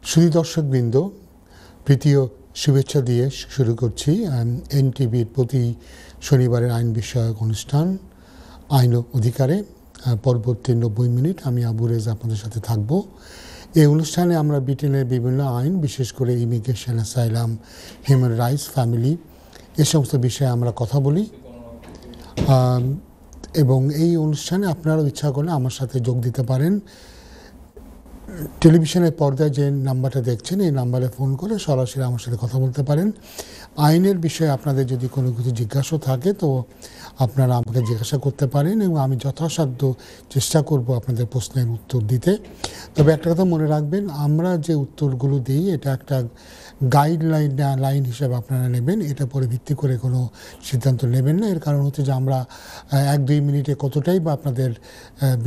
সুধী দর্শকবৃন্দ, প্রীতীয় শুভেচ্ছা দিয়ে শুরু করছি এনটিভির প্রতি শনিবারের আইন বিষয়ক অনুষ্ঠান আইন ও অধিকারে। পরবর্তী 90 মিনিট আমি আবু রেজা আপনাদের সাথে থাকব। এই অনুষ্ঠানে আমরা ব্রিটেনের বিভিন্ন আইন, বিশেষ করে immigration, asylum, human rights, family, এ সমস্ত বিষয়ে আমরা কথা বলি। এবং এই অনুষ্ঠানে আপনারাও ইচ্ছা করলে আমার সাথে যোগ দিতে পারেন। টেলিভিশনের পর্দায় যে নাম্বারটা দেখছেন, এই নাম্বারে ফোন করে সরাসরি আমার সাথে কথা বলতে পারেন। আইনের বিষয়ে আপনাদের যদি কোনো কিছু জিজ্ঞাসা থাকে তো আপনারা আমাকে জিজ্ঞাসা করতে পারেন এবং আমি যথাসাধ্য চেষ্টা করব আপনাদের প্রশ্নের উত্তর দিতে। তবে একটা কথা মনে রাখবেন, আমরা যে উত্তরগুলো দিই এটা একটা লাইন হিসেবে আপনারা নেবেন। এটা পরে ভিত্তি করে কোনো সিদ্ধান্ত নেবেন না। এর কারণ হচ্ছে যে আমরা 1-2 মিনিটে কতটাই বা আপনাদের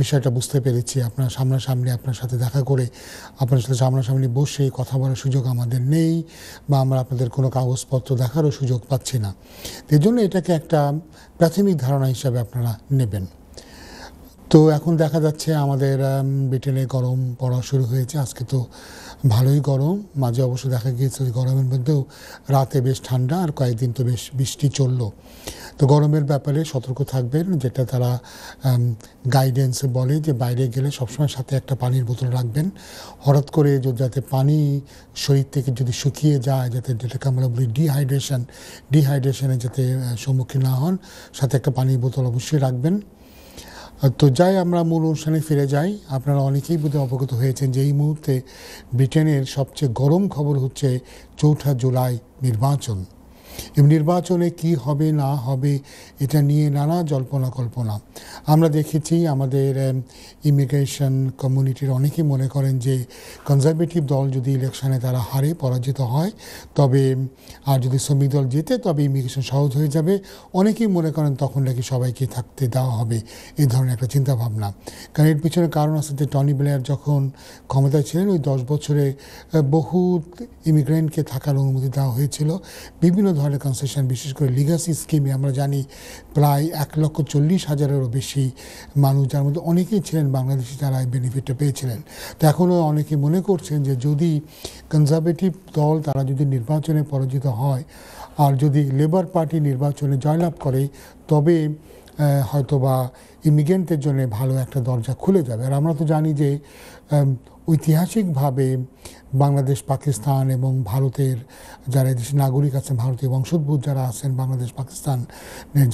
বিষয়টা বুঝতে পেরেছি। আপনার সামনাসামনি আপনার সাথে দেখা করে আপনার সাথে সামনাসামনি বসে কথা বলার সুযোগ আমাদের নেই, বা আমরা আপনাদের কোনো কাগজপত্র দেখারও সুযোগ পাচ্ছি না। এর জন্য এটাকে একটা প্রাথমিক ধারণা হিসাবে আপনারা নেবেন। তো এখন দেখা যাচ্ছে আমাদের ব্রিটেনে গরম পড়া শুরু হয়েছে। আজকে তো ভালোই গরম, মাঝে অবশ্য দেখা গিয়েছে ওই গরমের মধ্যেও রাতে বেশ ঠান্ডা, আর কয়েকদিন তো বেশ বৃষ্টি চললো। তো গরমের ব্যাপারে সতর্ক থাকবেন, যেটা তারা গাইডেন্সে বলে যে বাইরে গেলে সবসময় সাথে একটা পানির বোতল রাখবেন। হঠাৎ করে যাতে পানি শরীর থেকে যদি শুকিয়ে যায়, যাতে যেটাকে আমরা বলি ডিহাইড্রেশনে যাতে সম্মুখীন না হন, সাথে একটা পানির বোতল অবশ্যই রাখবেন। তো যাই আমরা মূল অনুষ্ঠানে ফিরে যাই। আপনারা অনেকেই বোধহয় অবগত হয়েছেন যে এই মুহূর্তে ব্রিটেনের সবচেয়ে গরম খবর হচ্ছে 4 জুলাই নির্বাচন। এবং নির্বাচনে কি হবে না হবে এটা নিয়ে নানা জল্পনা কল্পনা আমরা দেখেছি। আমাদের ইমিগ্রেশন কমিউনিটির অনেকেই মনে করেন যে কনজারভেটিভ দল যদি ইলেকশনে তারা হারে, পরাজিত হয়, তবে আর যদি শ্রমিক দল জেতে তবে ইমিগ্রেশন সহজ হয়ে যাবে। অনেকেই মনে করেন তখন নাকি সবাইকে থাকতে দেওয়া হবে, এই ধরনের একটা চিন্তাভাবনা। কারণ এর পিছনে কারণ আছে যে টনি ব্লেয়ার যখন ক্ষমতায় ছিলেন ওই 10 বছরে বহু ইমিগ্রেন্টকে থাকার অনুমতি দেওয়া হয়েছিল, বিভিন্ন ধরনের কনসেশন, বিশেষ করে লিগাসি স্কিমে আমরা জানি প্রায় 1,40,000-এরও বেশি মানুষ, যার মধ্যে অনেকেই ছিলেন বাংলাদেশি, যারা এই বেনিফিটটা পেয়েছিলেন। তো এখনও অনেকে মনে করছেন যে যদি কনজারভেটিভ দল তারা যদি নির্বাচনে পরাজিত হয় আর যদি লেবার পার্টি নির্বাচনে জয়লাভ করে, তবে হয়তোবা ইমিগ্রেন্টদের জন্য ভালো একটা দরজা খুলে যাবে। আর আমরা তো জানি যে ঐতিহাসিকভাবে বাংলাদেশ, পাকিস্তান এবং ভারতের যারা দেশের নাগরিক আছেন, ভারতীয় বংশোদ্ভূত যারা আছেন, বাংলাদেশ পাকিস্তান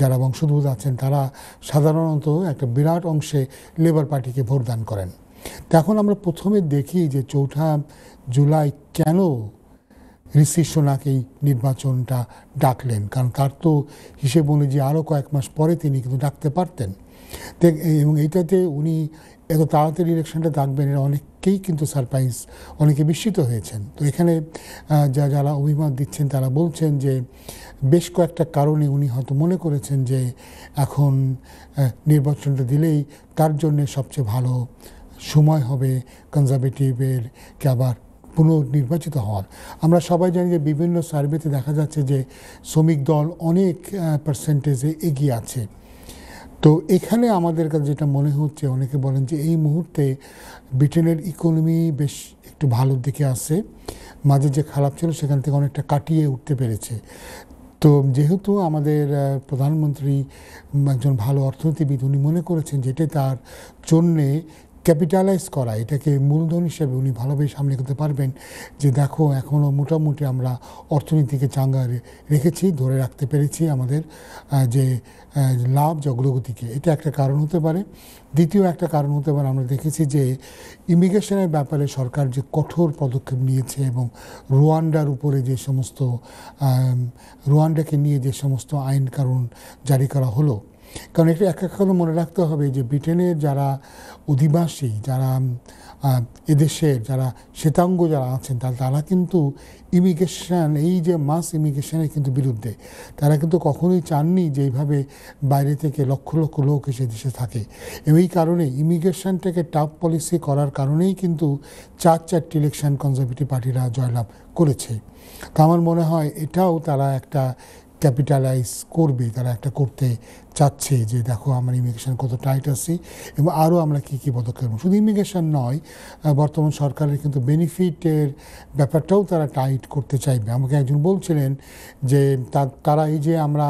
যারা বংশোদ্ভূত আছেন, তারা সাধারণত একটা বিরাট অংশে লেবার পার্টিকে ভোটদান করেন। তো এখন আমরা প্রথমে দেখি যে 4 জুলাই কেন ঋষি সুনাক এই নির্বাচনটা ডাকলেন। কারণ তার তো হিসেব অনুযায়ী আরও কয়েক মাস পরে তিনি কিন্তু ডাকতে পারতেন। এবং এইটাতে উনি এত তাড়াতাড়ি ইলেকশনটা ডাকবেন, এরা অনেকেই কিন্তু সারপ্রাইজ, অনেকে বিস্মিত হয়েছেন। তো এখানে যারা অভিমত দিচ্ছেন তারা বলছেন যে বেশ কয়েকটা কারণে উনি হয়তো মনে করেছেন যে এখন নির্বাচনটা দিলেই তার জন্য সবচেয়ে ভালো সময় হবে কনজারভেটিভেরকে আবার পুনর্নির্বাচিত হওয়ার। আমরা সবাই জানি যে বিভিন্ন সার্ভেতে দেখা যাচ্ছে যে শ্রমিক দল অনেক পার্সেন্টেজে এগিয়ে আছে। তো এখানে আমাদের কাছে যেটা মনে হচ্ছে, অনেকে বলেন যে এই মুহূর্তে ব্রিটেনের ইকোনমি বেশ একটু ভালোর দিকে আসছে, মাঝে যে খারাপ ছিল সেখান থেকে অনেকটা কাটিয়ে উঠতে পেরেছে। তো যেহেতু আমাদের প্রধানমন্ত্রী একজন ভালো অর্থনীতিবিদ, উনি মনে করেছেন যে এটা তার জন্যে ক্যাপিটালাইজ করা, এটাকে মূলধন হিসেবে উনি ভালোভাবে সামনে করতে পারবেন। যে দেখো এখনও মোটামুটি আমরা অর্থনীতিকে চাঙ্গা রেখেছি, ধরে রাখতে পেরেছি আমাদের যে লাভ, যে অগ্রগতিকে। এটা একটা কারণ হতে পারে। দ্বিতীয় একটা কারণ হতে পারে, আমরা দেখেছি যে ইমিগ্রেশনের ব্যাপারে সরকার যে কঠোর পদক্ষেপ নিয়েছে এবং রুয়ান্ডার উপরে যে সমস্ত রুয়ান্ডাকে নিয়ে যে সমস্ত আইন কানুন জারি করা হলো। কারণ এটা একটা কথা মনে রাখতে হবে যে ব্রিটেনের যারা অধিবাসী, যারা এদেশের যারা শ্বেতাঙ্গ যারা আছেন, তারা কিন্তু ইমিগ্রেশন, এই যে মাস ইমিগ্রেশনের কিন্তু বিরুদ্ধে। তারা কিন্তু কখনোই চাননি যে এইভাবে বাইরে থেকে লক্ষ লক্ষ লোক এসে দেশে থাকে। এবং এই কারণে ইমিগ্রেশনটাকে টাফ পলিসি করার কারণেই কিন্তু 4টি ইলেকশন কনজারভেটিভ পার্টিরা জয়লাভ করেছে। তো আমার মনে হয় এটাও তারা একটা ক্যাপিটালাইজ করবে, তারা একটা করতে চাচ্ছে যে দেখো আমার ইমিগ্রেশন কত টাইট আছি এবং আরও আমরা কী কী পদক্ষেপ নেব। শুধু ইমিগ্রেশন নয়, বর্তমান সরকারের কিন্তু বেনিফিটের ব্যাপারটাও তারা টাইট করতে চাইবে। আমাকে একজন বলছিলেন যে তারা এই যে আমরা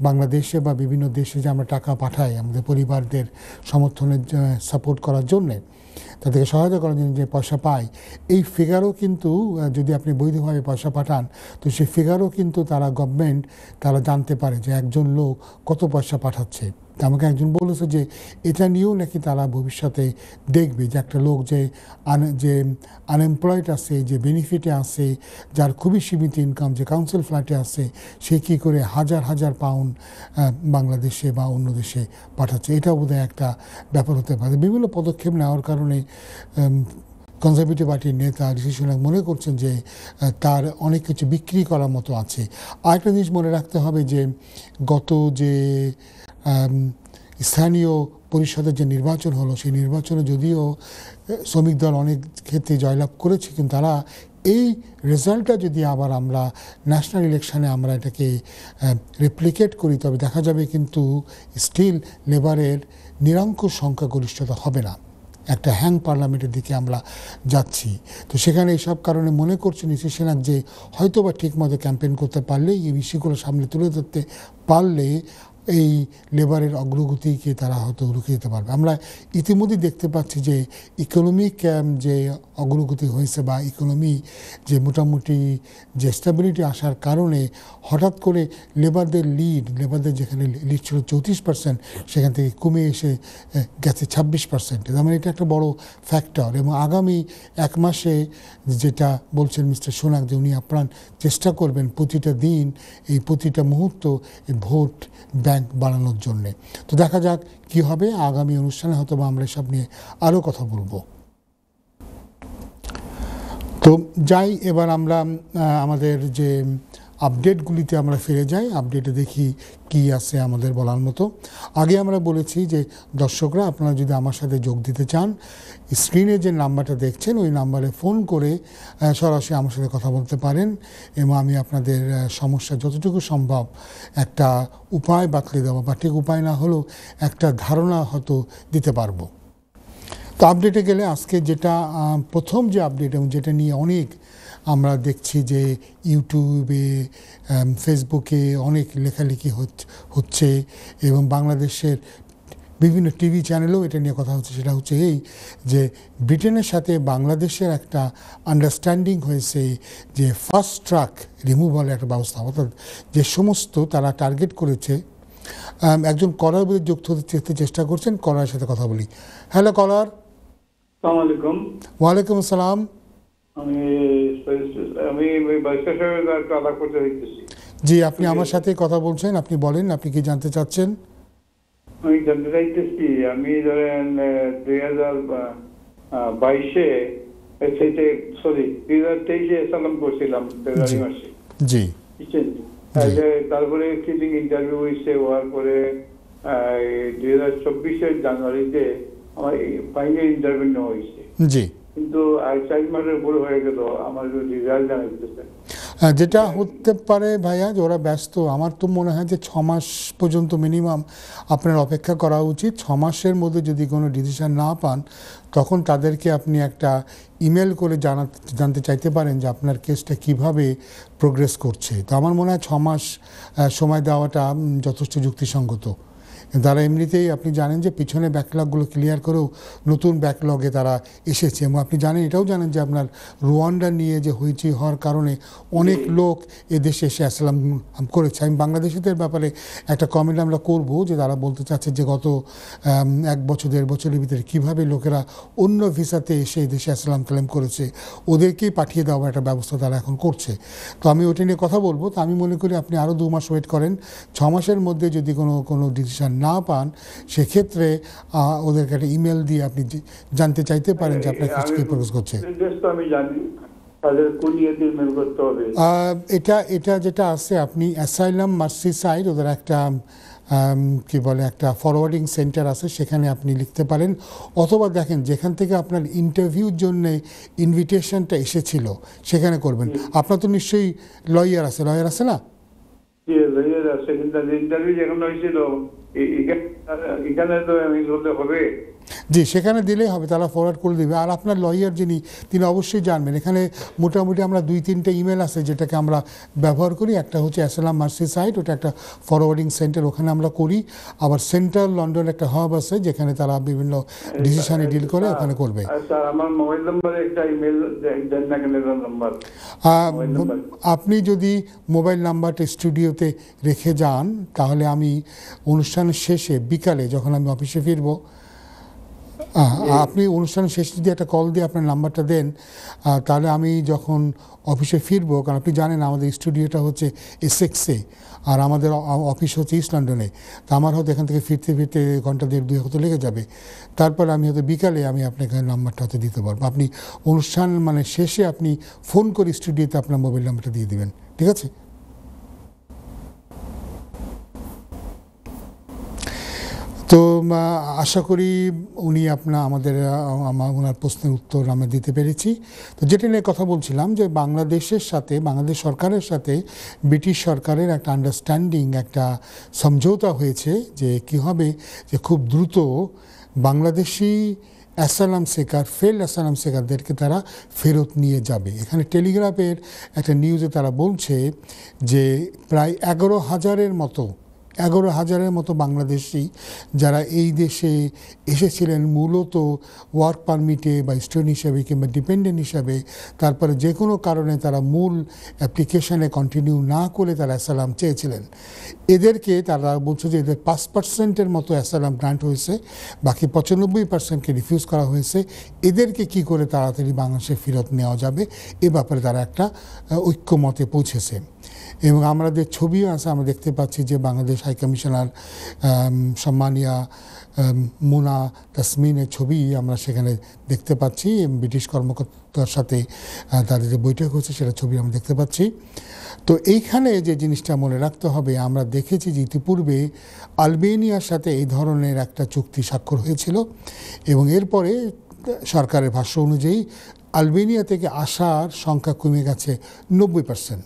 বাংলাদেশে বা বিভিন্ন দেশে যে আমরা টাকা পাঠাই আমাদের পরিবারদের সমর্থনের সাপোর্ট করার জন্যে, তাদেরকে সহায়তা করার জন্য যে পয়সা পায়, এই ফিগারও কিন্তু যদি আপনি বৈধভাবে পয়সা পাঠান তো সেই ফিগারও কিন্তু তারা গভর্নমেন্ট তারা জানতে পারে যে একজন লোক কত পয়সা পাঠাচ্ছে। আমাকে একজন বলেছে যে এটা নিয়েও নাকি তারা ভবিষ্যতে দেখবে যে একটা লোক যে আনএমপ্লয়েড আছে, যে বেনিফিটে আছে, যার খুবই সীমিত ইনকাম, যে কাউন্সিল ফ্ল্যাটে আছে, সে কী করে হাজার হাজার পাউন্ড বাংলাদেশে বা অন্য দেশে পাঠাচ্ছে। এটাও বোধহয় একটা ব্যাপার হতে পারে। বিভিন্ন পদক্ষেপ নেওয়ার কারণে কনজারভেটিভ পার্টির নেতা ঋষি সুনাক মনে করছেন যে তার অনেক কিছু বিক্রি করার মতো আছে। আরেকটা জিনিস মনে রাখতে হবে যে গত যে স্থানীয় পরিষদের যে নির্বাচন হলো, সেই নির্বাচনে যদিও শ্রমিক দল অনেক ক্ষেত্রে জয়লাভ করেছে, কিন্তু তারা এই রেজাল্টটা যদি আবার আমরা ন্যাশনাল ইলেকশনে আমরা এটাকে রেপ্লিকেট করি তবে দেখা যাবে কিন্তু স্টিল লেবারের নিরঙ্কুশ সংখ্যাগরিষ্ঠতা হবে না, একটা হ্যাং পার্লামেন্টের দিকে আমরা যাচ্ছি। তো সেখানে এইসব কারণে মনে করছেন ঋষি সুনাক যে হয়তো বা ঠিকমতো ক্যাম্পেইন করতে পারলে, এই বিষয়গুলো সামনে তুলে ধরতে পারলে এই লেবারের অগ্রগতিকে তারা হয়তো রুখে দিতে পারবে। আমরা ইতিমধ্যেই দেখতে পাচ্ছি যে ইকোনমিক যে অগ্রগতি হয়েছে বা ইকোনমি যে মোটামুটি যে স্টেবিলিটি আসার কারণে হঠাৎ করে লেবারদের যেখানে লিড ছিল 34%, সেখান থেকে কমে এসে গেছে 26%। মানে এটা একটা বড় ফ্যাক্টর। এবং আগামী এক মাসে যেটা বলছেন মিস্টার সুনাক যে উনি আপ্রাণ চেষ্টা করবেন প্রতিটা দিন, এই প্রতিটা মুহূর্ত এই ভোট ব্যাংক বাড়ানোর জন্যে। তো দেখা যাক কি হবে। আগামী অনুষ্ঠানে হয়তো আমরা এসব নিয়ে আরও কথা বলবো। তো যাই, এবার আমরা আমাদের যে আপডেটগুলিতে আমরা ফিরে যাই, আপডেটে দেখি কি আছে আমাদের বলার মতো। আগে আমরা বলেছি যে দর্শকরা আপনারা যদি আমার সাথে যোগ দিতে চান, স্ক্রিনে যে নাম্বারটা দেখছেন ওই নাম্বারে ফোন করে সরাসরি আমার সাথে কথা বলতে পারেন এবং আমি আপনাদের সমস্যা যতটুকু সম্ভব একটা উপায় বাতলে দেওয়া বা ঠিক উপায় না হলেও একটা ধারণা হয়তো দিতে পারবো। তো আপডেটে গেলে আজকে যেটা প্রথম যে আপডেট এবং যেটা নিয়ে অনেক আমরা দেখছি যে ইউটিউবে ফেসবুকে অনেক লেখালেখি হচ্ছে এবং বাংলাদেশের বিভিন্ন টিভি চ্যানেলেও এটা নিয়ে কথা হচ্ছে, সেটা হচ্ছে এই যে ব্রিটেনের সাথে বাংলাদেশের একটা আন্ডারস্ট্যান্ডিং হয়েছে যে ফাস্ট ট্র্যাক রিমুভালের একটা ব্যবস্থা, অর্থাৎ যে সমস্ত তারা টার্গেট করেছে। একজন কলার বলে যুক্ত হতে চেষ্টা করছেন, কলারের সাথে কথা বলি। হ্যালো কলার। আসসালামু আলাইকুম। ওয়ালাইকুম আসসালাম। আমি আলাপ করতে হইতেছি। জি, আপনি আমার সাথে কথা বলছেন, আপনি বলেন আপনি কি জানতে চাচ্ছেন। আমি জানতে চাইতেছি, আমি ধরেন 2023-এ সালাম করছিলাম ফেব্রুয়ারি মাসে। জি, তারপরে কিলিং ইন্টারভিউ হয়েছে, হওয়ার পরে 2024-এর জানুয়ারিতে আমার ফাইনাল ইন্টারভিউ নেওয়া হয়েছে। জি, কিন্তু 4 মাসের উপরে হয়ে গেল, আমার রেজাল্ট জানাইতেছে। যেটা হতে পারে ভাইয়া যে ওরা ব্যস্ত। আমার তো মনে হয় যে 6 মাস পর্যন্ত মিনিমাম আপনার অপেক্ষা করা উচিত। 6 মাসের মধ্যে যদি কোনো ডিসিশন না পান তখন তাদেরকে আপনি একটা ইমেল করে জানতে চাইতে পারেন যে আপনার কেসটা কিভাবে প্রোগ্রেস করছে। তো আমার মনে হয় 6 মাস সময় দেওয়াটা যথেষ্ট যুক্তিসঙ্গত। তারা এমনিতেই আপনি জানেন যে পিছনে ব্যাকলগগুলো ক্লিয়ার করেও নতুন ব্যাকলগে তারা এসেছে এবং আপনি জানেন, এটাও জানেন যে আপনার রুয়ান্ডা নিয়ে যে হইচই হওয়ার কারণে অনেক লোক এদেশে এসে অ্যাসাইলাম করেছে। আমি বাংলাদেশিদের ব্যাপারে একটা কমেন্ট আমরা করব যে তারা বলতে চাচ্ছে যে গত 1 বছর 1.5 বছরের ভিতরে কীভাবে লোকেরা অন্য ভিসাতে এসে দেশে অ্যাসাইলাম ক্লেম করেছে, ওদেরকেই পাঠিয়ে দেওয়ার একটা ব্যবস্থা তারা এখন করছে। তো আমি ওটা নিয়ে কথা বলবো। তো আমি মনে করি আপনি আরও 2 মাস ওয়েট করেন। 6 মাসের মধ্যে যদি কোনো ডিসিশন না পান সেক্ষেত্রে ওদেরকে একটা ইমেল দিয়ে আপনি জানতে চাইতে পারেন যে আপনার কাছে কি প্রোগ্রেস করছে। এটা যেটা আছে, আপনি অ্যাসাইলাম মার্সিসাইড ওদের একটা কি বলে একটা ফরওয়ার্ডিং সেন্টার আছে, সেখানে আপনি লিখতে পারেন। অথবা দেখেন যেখান থেকে আপনার ইন্টারভিউর জন্য ইনভিটেশনটা এসেছিল সেখানে করবেন। আপনার তো নিশ্চয়ই লয়ার আছে না? জি লইয়া আছে, কিন্তু ইন্টারভিউ যেখানে হয়েছিল এখানে তো আমি বলতে হবে। জি, সেখানে দিলেই হবে, তারা ফরওয়ার্ড করে দেবে। আর আপনার লয়ার যিনি, তিনি অবশ্যই জানবেন। এখানে মোটামুটি আমরা 2-3টে ইমেল আছে যেটাকে আমরা ব্যবহার করি। একটা হচ্ছে অ্যাসালাম মার্সি সাইট, ওটা একটা ফরওয়ার্ডিং সেন্টার, ওখানে আমরা করি। আবার সেন্ট্রাল লন্ডন একটা হাব আছে যেখানে তারা বিভিন্ন ডিসিশনে ডিল করে, ওখানে করবে। স্যার আমার মোবাইল নাম্বারে একটা ইমেল দেন না কেন নাম্বার? মোবাইল নাম্বার আপনি যদি মোবাইল নাম্বারটা স্টুডিওতে রেখে যান, তাহলে আমি অনুষ্ঠানের শেষে বিকালে যখন আমি অফিসে ফিরবো, আপনি অনুষ্ঠানের শেষে যদি একটা কল দিয়ে আপনার নাম্বারটা দেন, তাহলে আমি যখন অফিসে ফিরবো, কারণ আপনি জানেন আমাদের স্টুডিওটা হচ্ছে এসেক্সে আর আমাদের অফিস হচ্ছে ইস্ট লন্ডনে, তা আমার হয়তো এখান থেকে ফিরতে ফিরতে ঘন্টা 1.5-2 হয়তো লেগে যাবে। তারপরে আমি হয়তো বিকালে আমি আপনাকে নাম্বারটা হয়তো দিতে পারবো। আপনি অনুষ্ঠান মানে শেষে আপনি ফোন করে স্টুডিওতে আপনার মোবাইল নাম্বারটা দিয়ে দেবেন, ঠিক আছে? তো আশা করি উনি আমাদের ওনার প্রশ্নের উত্তর আমরা দিতে পেরেছি। তো যেটা নিয়ে কথা বলছিলাম যে বাংলাদেশের সাথে, বাংলাদেশ সরকারের সাথে ব্রিটিশ সরকারের একটা আন্ডারস্ট্যান্ডিং, একটা সমঝোতা হয়েছে যে কী হবে, যে খুব দ্রুত Bangladeshi asylum seeker, failed asylum সেকারদেরকে তারা ফেরত নিয়ে যাবে। এখানে টেলিগ্রাফের একটা নিউজে তারা বলছে যে প্রায় 11,000-এর মতো বাংলাদেশি যারা এই দেশে এসেছিলেন মূলত ওয়ার্ক পারমিটে বা স্টুডেন্ট হিসাবে কিংবা ডিপেন্ডেন্ট হিসাবে, তারপরে যে কোনো কারণে তারা মূল অ্যাপ্লিকেশানে কন্টিনিউ না করে তারা অ্যাসালাম চেয়েছিলেন, এদেরকে তারা বলছে যে এদের 5%-এর মতো অ্যাসালাম গ্রান্ট হয়েছে, বাকি 95%কে রিফিউজ করা হয়েছে। এদেরকে কি করে তাড়াতাড়ি বাংলাদেশে ফেরত নেওয়া যাবে এ ব্যাপারে তারা একটা ঐক্যমতে পৌঁছেছে। এবং আমাদের ছবিও আছে, আমরা দেখতে পাচ্ছি যে বাংলাদেশ হাইকমিশনার সম্মানিয়া মুনা তাসমিনের ছবি আমরা সেখানে দেখতে পাচ্ছি। ব্রিটিশ কর্মকর্তার সাথে তাদের যে বৈঠক হচ্ছে সেটা ছবি আমরা দেখতে পাচ্ছি। তো এইখানে যে জিনিসটা মনে রাখতে হবে, আমরা দেখেছি যে ইতিপূর্বে আলবেনিয়ার সাথে এই ধরনের একটা চুক্তি স্বাক্ষর হয়েছিল এবং এরপরে সরকারের ভাষ্য অনুযায়ী আলবেনিয়া থেকে আসার সংখ্যা কমে গেছে 90%।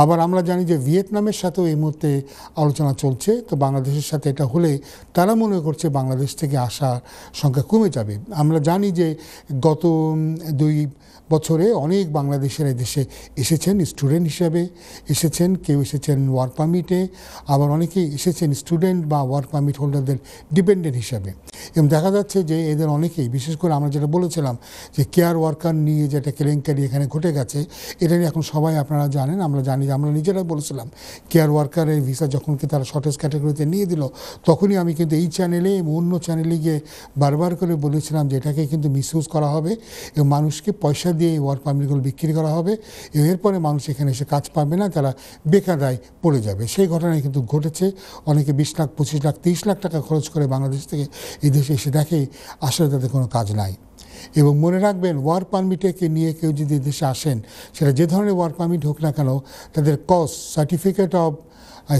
আবার আমরা জানি যে ভিয়েতনামের সাথেও এই মুহূর্তে আলোচনা চলছে। তো বাংলাদেশের সাথে এটা হলে তারা মনে করছে বাংলাদেশ থেকে আসার সংখ্যা কমে যাবে। আমরা জানি যে গত 2 বছরে অনেক বাংলাদেশের দেশে এসেছেন স্টুডেন্ট হিসাবে, এসেছেন, কেউ এসেছেন ওয়ার্ক পারমিটে, আবার অনেকেই এসেছেন স্টুডেন্ট বা ওয়ার্ক পারমিট হোল্ডারদের ডিপেন্ডেন্ট হিসাবে। এবং দেখা যাচ্ছে যে এদের অনেকেই, বিশেষ করে আমরা যেটা বলেছিলাম যে কেয়ার ওয়ার্কার নিয়ে যেটা কেলেঙ্কারি এখানে ঘটে গেছে, এটা নিয়ে এখন সবাই আপনারা জানেন, আমরা জানি, আমরা নিজেরাই বলেছিলাম কেয়ার ওয়ার্কারের ভিসা যখন কি তারা শর্টেজ ক্যাটাগরিতে নিয়ে দিল, তখনই আমি কিন্তু এই চ্যানেলে এবং অন্য চ্যানেলে গিয়ে বারবার করে বলেছিলাম যে এটাকে কিন্তু মিসইউজ করা হবে এবং মানুষকে পয়সা দিয়ে এই ওয়ার্ক পারমিটগুলো বিক্রি করা হবে এবং এরপরে মানুষ এখানে এসে কাজ পাবে না, তারা বেকারায় পড়ে যাবে। সেই ঘটনায় কিন্তু ঘটেছে। অনেকে 20 লাখ, 25 লাখ, 30 লাখ টাকা খরচ করে বাংলাদেশ থেকে এই দেশে এসে দেখে আসলে তাদের কোনো কাজ নাই। এবং মনে রাখবেন, ওয়ার্ক পারমিটকে নিয়ে কেউ যদি দেশে আসেন, সেটা যে ধরনের ওয়ার্ক পারমিট হোক না কেন, তাদের কস্ট সার্টিফিকেট অফ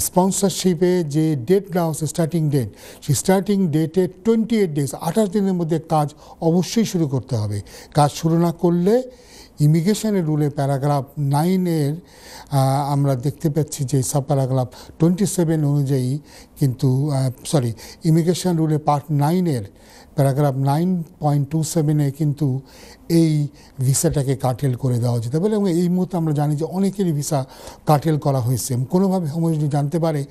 স্পন্সরশিপে যে ডেট দেওয়া হচ্ছে, স্টার্টিং ডেট, সেই স্টার্টিং ডেটে 28 ডেজ, 28 দিনের মধ্যে কাজ অবশ্যই শুরু করতে হবে। কাজ শুরু না করলে ইমিগ্রেশনের রুলে প্যারাগ্রাফ 9-এর আমরা দেখতে পাচ্ছি যে সাব প্যারাগ্রাফ 27 অনুযায়ী কিন্তু ইমিগ্রেশন রুলে পার্ট 9-এর প্যারাগ্রাফ 9.27-এ কিন্তু এই ভিসাটাকে কাটেল করে দেওয়া যেতে পারে। এবং এই মুহূর্তে আমরা জানি যে অনেকেরই ভিসা কাটেল করা হয়েছে। কোনোভাবে যদি জানতে পারে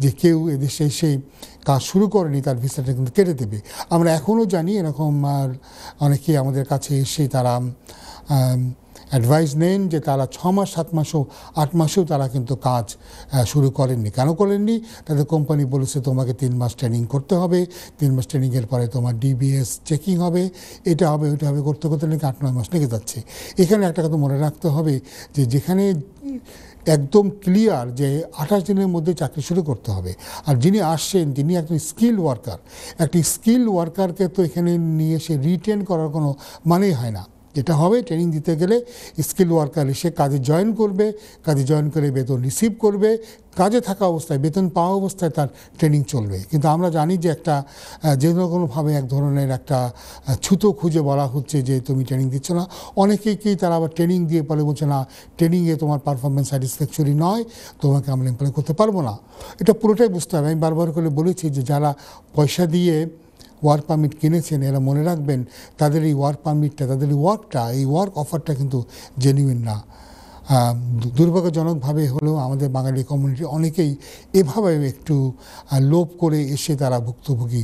যে কেউ এদেশে এসে কাজ শুরু করেনি, তার ভিসাটা কিন্তু কেটে দেবে। আমরা এখনও জানি এরকম অনেকেই আমাদের কাছে এসে তারা অ্যাডভাইস নেন যে তারা 6 মাস, 7 মাসও, 8 মাসেও তারা কিন্তু কাজ শুরু করেননি। কেন করেননি? তাদের কোম্পানি বলেছে তোমাকে 3 মাস ট্রেনিং করতে হবে, 3 মাস ট্রেনিংয়ের পরে তোমার DBS চেকিং হবে, এটা হবে, ওইটা হবে, করতে করতে নাকি 8-9 মাস লেগে যাচ্ছে। এখানে একটা কথা মনে রাখতে হবে যে যেখানে একদম ক্লিয়ার যে 28 দিনের মধ্যে চাকরি শুরু করতে হবে, আর যিনি আসছেন তিনি একজন স্কিল ওয়ার্কার, একটি স্কিল ওয়ার্কারকে তো এখানে নিয়ে এসে রিটেন করার কোনো মানেই হয় না। যেটা হবে ট্রেনিং দিতে গেলে স্কিল ওয়ার্কার এসে কাজে জয়েন করবে, কাজে জয়েন করে বেতন রিসিভ করবে, কাজে থাকা অবস্থায় বেতন পাওয়া অবস্থায় তার ট্রেনিং চলবে। কিন্তু আমরা জানি যে একটা যে কোনোভাবে এক ধরনের একটা ছুতো খুঁজে বলা হচ্ছে যে তুমি ট্রেনিং দিচ্ছ না। অনেকেই তারা আবার ট্রেনিং দিয়ে পরে বলছে না ট্রেনিংয়ে তোমার পারফরমেন্স স্যাটিসফ্যাকচুরি নয়, তোমাকে আমরা এমপ্লয় করতে পারবো না। এটা পুরোটাই বুঝতে হবে। আমি বারবার করে বলেছি যে যারা পয়সা দিয়ে ওয়ার্ক পারমিট কিনেছেন এরা মনে রাখবেন তাদের এই ওয়ার্ক পারমিটটা, তাদের এই ওয়ার্কটা, এই ওয়ার্ক অফারটা কিন্তু জেনুইন না। দুর্ভাগ্যজনকভাবে হলেও আমাদের বাঙালি কমিউনিটি অনেকেই এভাবে একটু লোভ করে এসে তারা ভুক্তভোগী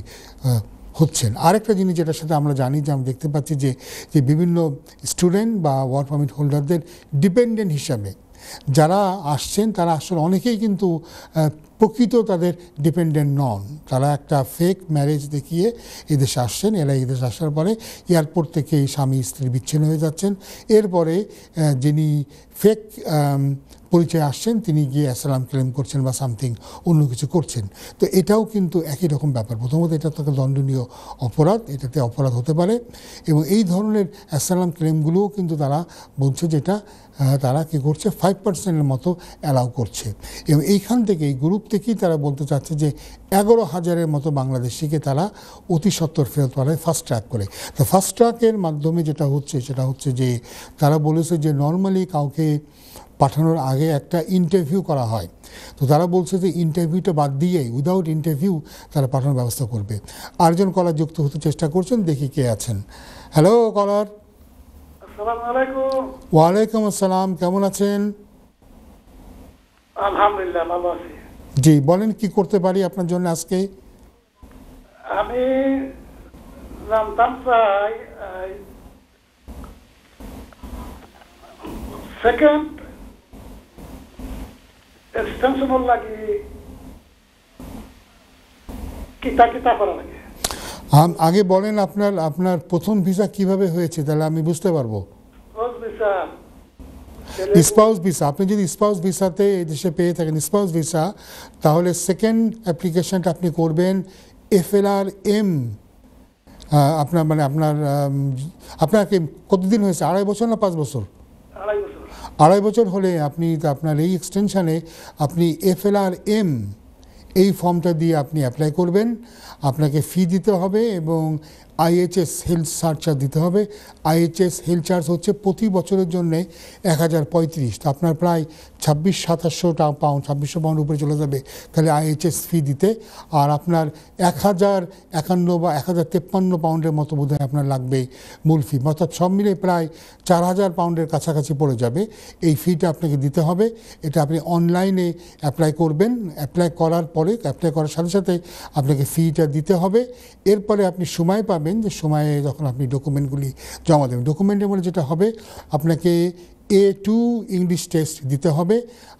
হচ্ছেন। আরেকটা জিনিস যেটার সাথে আমরা জানি যে আমরা দেখতে পাচ্ছি যে বিভিন্ন স্টুডেন্ট বা ওয়ার্ক পারমিট হোল্ডারদের ডিপেন্ডেন্ট হিসাবে যারা আসছেন তারা আসলে অনেকেই কিন্তু প্রকৃত তাদের ডিপেন্ডেন্ট নন। তারা একটা ফেক ম্যারেজ দেখিয়ে এদেশে আসছেন। এরা এদেশে আসার পরে এয়ারপোর্ট থেকে স্বামী স্ত্রী বিচ্ছিন্ন হয়ে যাচ্ছেন। এরপরে যিনি ফেক পরিচয় আসছেন তিনি গিয়ে অ্যাসাইলাম ক্লেম করছেন বা সামথিং অন্য কিছু করছেন। তো এটাও কিন্তু একই রকম ব্যাপার। প্রথমত এটা তো একটা দণ্ডনীয় অপরাধ, এটাতে অপরাধ হতে পারে। এবং এই ধরনের অ্যাসাইলাম ক্লেমগুলোও কিন্তু তারা বলছে যেটা তারা কী করছে 5% মতো অ্যালাউ করছে। এবং এইখান থেকে এই গ্রুপ থেকেই তারা বলতে চাচ্ছে যে 11,000-এর মতো বাংলাদেশিকে তারা অতি সত্বর ফেরত পাঠায় ফাস্ট ট্র্যাক করে। তো ফাস্ট ট্র্যাকের মাধ্যমে যেটা হচ্ছে সেটা হচ্ছে যে তারা বলেছে যে নর্মালি কাউকে পাঠানোর আগে একটা ইন্টারভিউ করা হয়। তো তারা বলছে যে ইন্টারভিউটা বাদ দিয়েই উইদাউট ইন্টারভিউ তারা পাঠানোর ব্যবস্থা করবে। আরেকজন কলার যুক্ত হতে চেষ্টা করছেন, দেখি কে আছেন। হ্যালো কলার। আসসালামু আলাইকুম। ওয়ালাইকুম আসসালাম, কেমন আছেন? আলহামদুলিল্লাহ ভালো আছি। জি বলেন, কি করতে পারি আপনার জন্য আজকে? আমি জানতাম চাই সেকেন্ড এক্সটেনশনের লাগি কিতা কিতা করা লাগে। আগে বলেন আপনার আপনার প্রথম ভিসা কিভাবে হয়েছে, তাহলে আমি বুঝতে পারবো। স্পাউস ভিসা, আপনি যদি স্পাউস ভিসাতে এই দেশে পেয়ে থাকেন স্পাউস ভিসা, তাহলে সেকেন্ড অ্যাপ্লিকেশনটা আপনি করবেন FLRM। আপনার মানে আপনাকে কতদিন হয়েছে, 2.5 বছর না 5 বছর? 2.5 বছর। 2.5 বছর হলে আপনি আপনার এই এক্সটেনশানে আপনি FLRM এই ফর্মটা দিয়ে আপনি অ্যাপ্লাই করবেন। আপনাকে ফি দিতে হবে এবং IHS হেলথ চার্জ দিতে হবে। IHS হেলথ চার্জ হচ্ছে প্রতি বছরের জন্য 1035। তো আপনার প্রায় 2600-2700 পাউন্ড, 2600 পাউন্ড উপরে চলে যাবে তাহলে IHS ফি দিতে। আর আপনার 1051 বা 1053 পাউন্ডের মতো বোধহয় আপনার লাগবে মূল ফি, অর্থাৎ সব মিলে প্রায় 4000 পাউন্ডের কাছাকাছি পড়ে যাবে। এই ফিটা আপনাকে দিতে হবে। এটা আপনি অনলাইনে অ্যাপ্লাই করবেন। অ্যাপ্লাই করার পরে, অ্যাপ্লাই করার সাথে সাথে আপনাকে ফিটা দিতে হবে। এরপরে আপনি সময় পাবেন, যে সময়ে যখন আপনি ডকুমেন্টগুলি জমা দেবেন। ডকুমেন্টের মধ্যে যেটা হবে আপনাকে A2 ইংলিশ টেস্ট দিতে হবে।